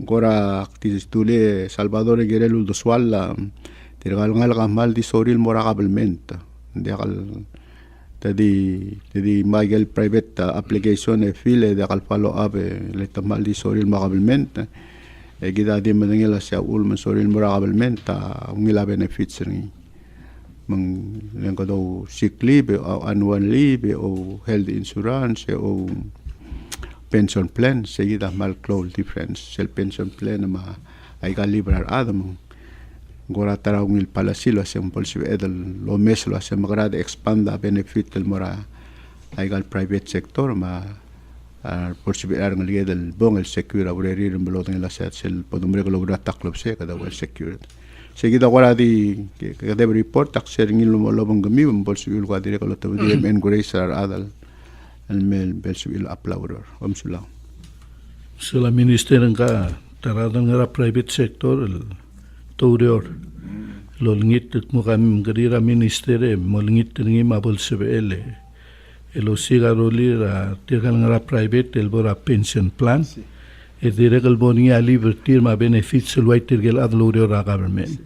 gora tituli Salvador Guerrero Doswal tirgal kamal di soril morakabelment. Hindi akal tadi Michael private application file de akal follow up letamal di soril morakabelment. Gida di manangila sa ulman soril morakabelment ngila benefits ring mang ko daw sick leave o annual leave o health insurance o pension plan seguida mal close difference sel pension plan ma ay ka librar adam gora tara ngil palasilo sa impulsive edel lo meslo sa magrada expanda benefit del mora ay gal private sector ma persibiar ng ligedel bong el secure abureri mbelo ng la sel podumre ko logra taklob se kada well secured seguida wala di kada report takser ngil mo lobong gami mbol sibil ko dire ko lo tawo di men gracer adal el mel bel sibil applauder omsula sila minister ka taradang nga private sector tawdor lo lingit mo kami gadira minister mo lingit ngi mabol sebele elo sigaroli ra tirgal nga private el bora pension plan e direkal boni ali vertir ma benefits el waiter gel adlurio ra government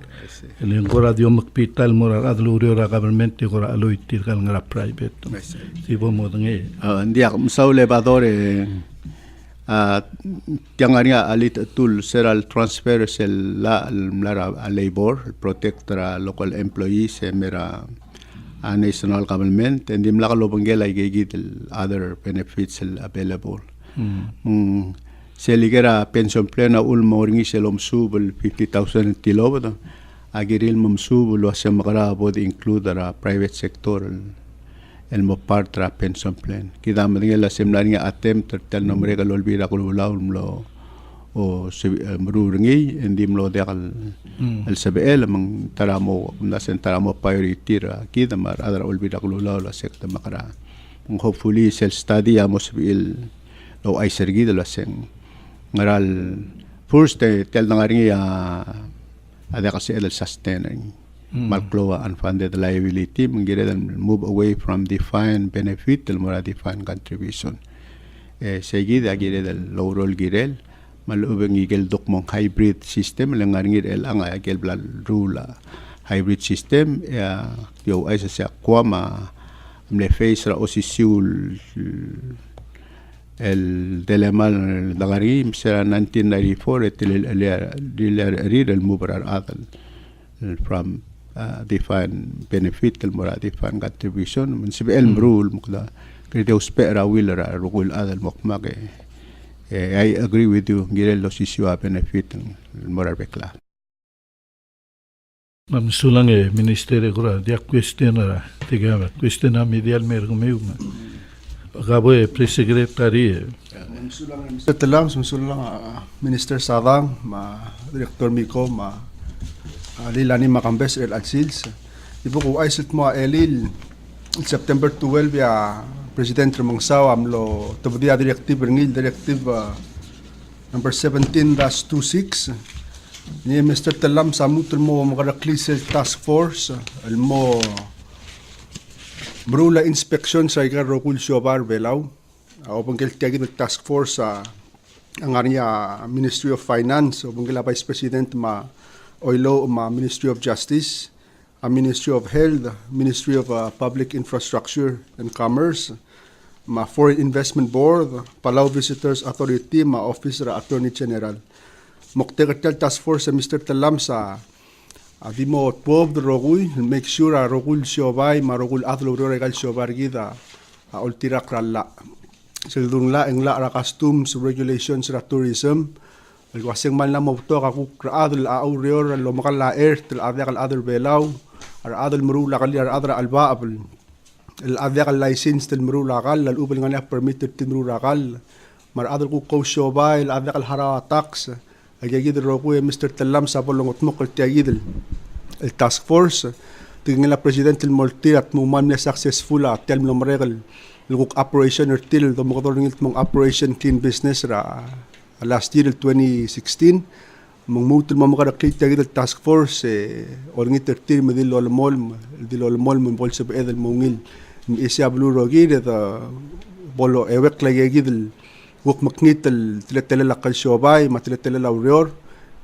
el ngora dio makpital mora adlurio ra government e gora aloy tirgal nga private tipo mo ngi andia musau levadore tiangaria alit tul seral transfer sel la labor protector local employees mera national government and dim la kalobangela igigit other benefits available seligera pension plan ulmo ringi selom subul 50,000 tilobo agiril mum subul wasa makara bod include ra private sector el mo partra pension plan kita madingela semlani attempt tel nombre ka lolbira ko laul lo o mruringi endim lo dekal el sabel mang taramo nasen taramo priority ra kita mar adra olbira ko laul la sekta makara hopefully self study amos bil lo ay sergi de la sen ngaral first tel nangaringi ada kasi el sustaining malcloa unfunded liability menggira dan move away from defined benefit del mora defined contribution seguida gire del low roll girel malubeng igel dokmong hybrid system langaringir el ang agel blal rula hybrid system yo ay sa kwama mle face ra osisiul el delemal dagari sera 1994 etil el mubrar atal from defined benefit del mora defined contribution mensibi el rule mukda kritew spera wilra rukul adal mokmak I agree with you girel lo sisyo benefit del mora bekla mam sulang ministere gura dia question ra tiga question am ideal mer gumeu Gabo pre-secretary Mr. Talam, sumusulang Minister Sadang, Director Miko, Lilani Macambes, El Adsils. Ibu ko ay sit mo elil September 12 ya President Remangsaw amlo tabudia directive ringil directive number 17-26 ni Mr. Talam samutul mo makadaklisel task force almo Brula inspection sa ikarro kulsyo barbelaw. O pangkiltiagin ng task force sa ang arya Ministry of Finance o pangkila Vice President ma Oilo ma Ministry of Justice, a Ministry of Health, Ministry of Public Infrastructure and Commerce, ma Foreign Investment Board, Palau Visitors Authority, ma Office ra Attorney General. Moktekertel task force sa Mr. Talam sa Di mo 12 rogul, make sure rogul siobay, marogul atlo regal siobar gida, oltirak ralla. Sildung la eng la customs, regulations, tourism, el waseng man la mobto kakuk raadul aurior, lo makal la earth, el adyak al adul belaw, adul murula kali adra albaabel, el adyak al license tel murula kal, el ubel ngania permitted til murula kal, mar adul kukaw siobay, el adyak al harawa tax, agagid rogu Mr. Talam sa bolong utmok el tiagid el task force tingin la president el moltir at mumam na successful at tel mlom regal luguk operation er til do mo ngil mong operation clean business ra last year el 2016 mong mutul mo kada tiagid el task force or ngit til me dil mol mo bolsa be edel mongil isya blue rogi de bolo ewek lagigid wuk maknit el tiletele la kalsiobay, matiletele la urior,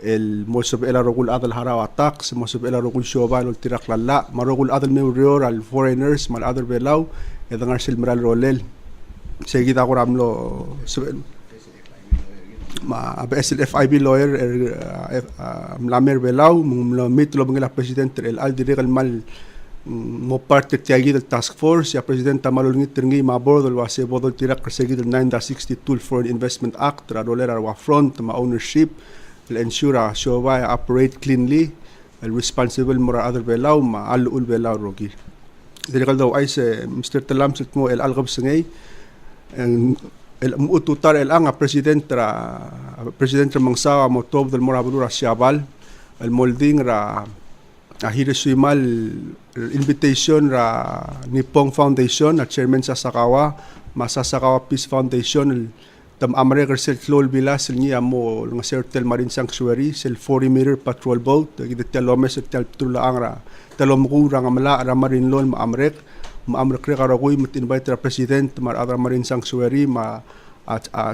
el mosab ela rogul adal harawa tax, mosab ela rogul siobay el tirak lala, marogul adal me urior al foreigners, mal adal belaw, edangar sil meral rolel. Seguida ko ramlo ma abes el FIB lawyer mlamer belaw, mlamit lo bangila presidente el al direk el mal mo parte tiagid el task force ya presidenta malulngit tingi ma bordol wa se bodol tirak segid el 9-62 Foreign Investment Act ra dollar wa front ma ownership el ensure showa operate cleanly el responsible mora other belaw ma alul belaw rogi delikal daw ay se Mr. Talam sit mo el algab singay el mututar el anga presidente mangsawa mo tob del mora bulura siabal el molding ra Hiroshima invitation ra Nippon Foundation at chairman sa Sakawa Masasakawa Peace Foundation tam America sel klol bilas niya mo ng Sertel Marine Sanctuary sel 40-meter patrol boat gidet lomes tel tulaang ra talom ra nga mala ra marine law ma Amrek ra ragoy mit invite ra president mar ara Marine Sanctuary ma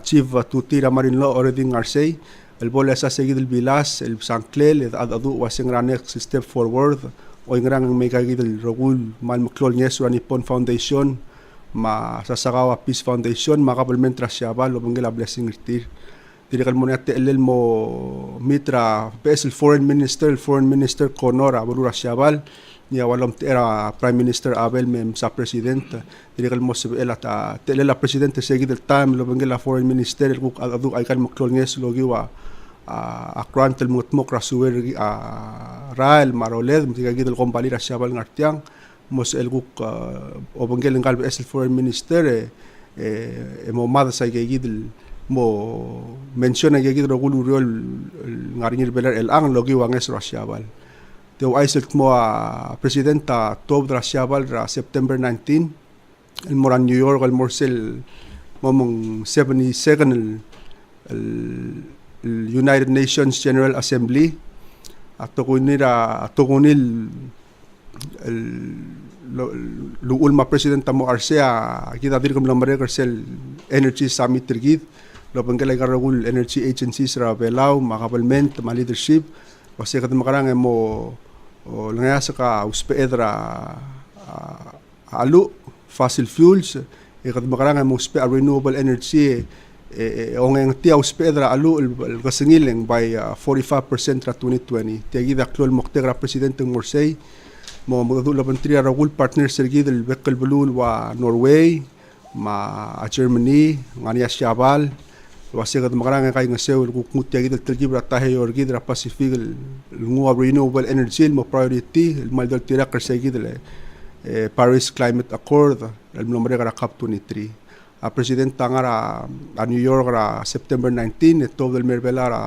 chief tuti ra marine law already ngarsay el bola sa seguid el bilas el sanclel el adu wasing ra next step forward o ingrang may kagid el rogul mal maklol nyes ra Nippon Foundation ma Sasakawa Peace Foundation makapulment ra siabal o bangila blessing irtir dirikal mo natin el mo mitra PS el foreign minister Conora burura siabal niya walam era Prime Minister Abel mem sa president dirikal mo sa elata telela presidente seguid el time lo bangila foreign minister el kuk adu ay kan maklol nyes logiwa akrantel mutmok rasuwer rael maroled mtigagid el kompali ra siabal ngartiang mos el guk obangel ngal es el foreign minister mo mada sa gigid mo menciona gigid rogul uriol ngaringir belar el ang logi wanges ra siabal teo aiselt mo presidenta tob ra siabal ra September 19 el moran New York el morsel momong 72nd el United Nations General Assembly at tukunil luul ma presidenta mo arsea kita dir kum lamare sel energy summit tirgid lo pangkalay karagul energy agencies ra belaw makapalment ma leadership kasi kat makarang mo langya sa ka uspeedra alu fossil fuels kat makarang mo uspe renewable energy ongeng tiaw spedra alu el kasingileng by 45% ra 2020 tiagida klol moktegra presidente Morsey mo magdula pantria ragul partner sergid el bekel bulul wa Norway ma Germany ngania siabal wasigat makarang kay ngasew kukut tiagida tergibra tahe orgidra Pacific el ngua renewable energy mo priority el maldal tirak sergid el Paris Climate Accord el nombre gara COP 23 presidenta nga a New York ra September 19 ito del Merbela ra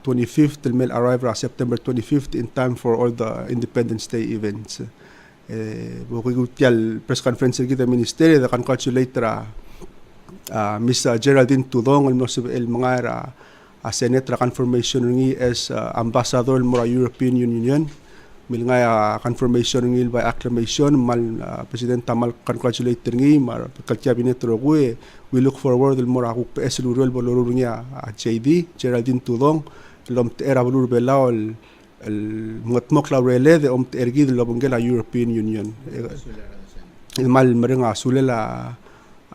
25th del Mel arrive ra September 25th in time for all the Independence Day events bukigutial press conference kita ministerio da congratulate ra Miss Geraldine Tudong el mga ra Senate ra confirmation ngi as ambassador mura European Union mil nga confirmation ngil by acclamation mal presidenta mal congratulate ngi mar cabinet rogue we look forward el mora ku PS lurul bolur niya JD Geraldine Tudong lom era bolur belao el motmok la rele de ergid lo bangela European Union el mal maringa sulela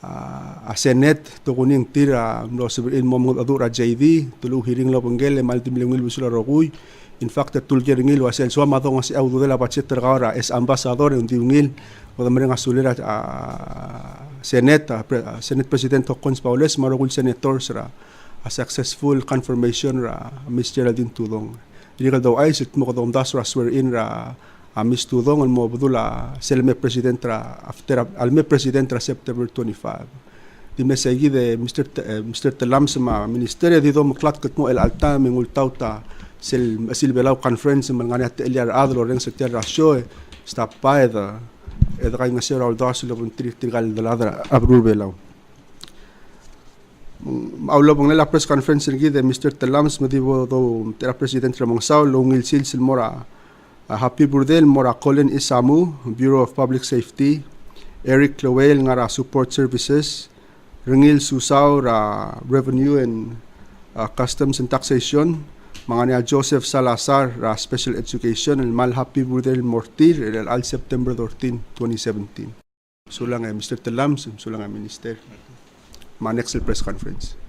a Senate to kuning tira lo el momod adura JD tulu hiring lo bangele mal timlengil bisula roguy In fact, tulger ngil was el suama dong si audu de la pacheter ahora es ambasador en diungil o de merenga sulera Senate President Hokons Paules marogul senators ra a successful confirmation ra Miss Geraldine Tudong. Iligal daw ay sit mo kadong das ra swear in ra Miss Tudong on mo budula selme president ra after alme president ra September 25. Di mesegi de Mr. Telam sa ministerio dito maklat kat mo el alta mingultaw ta sil belaw conference man ngani at eliar adlo reng sa terrasyo stop by the kay nga sir all das lo trigal de ladra abrul belaw. Maulo bang nila press conference ngi de Mr. Telams madibo do tera president Ramong Sao longil sil mora happy burdel mora Colin Isamu Bureau of Public Safety, Eric Lowell nga ra support services, Rengil Susao ra revenue and customs and taxation, mga niya Joseph Salazar ra special education, and mal happy burdel mortir al September 13, 2017. Sulang ay Mr. Telams, sulang ay minister. My next press conference.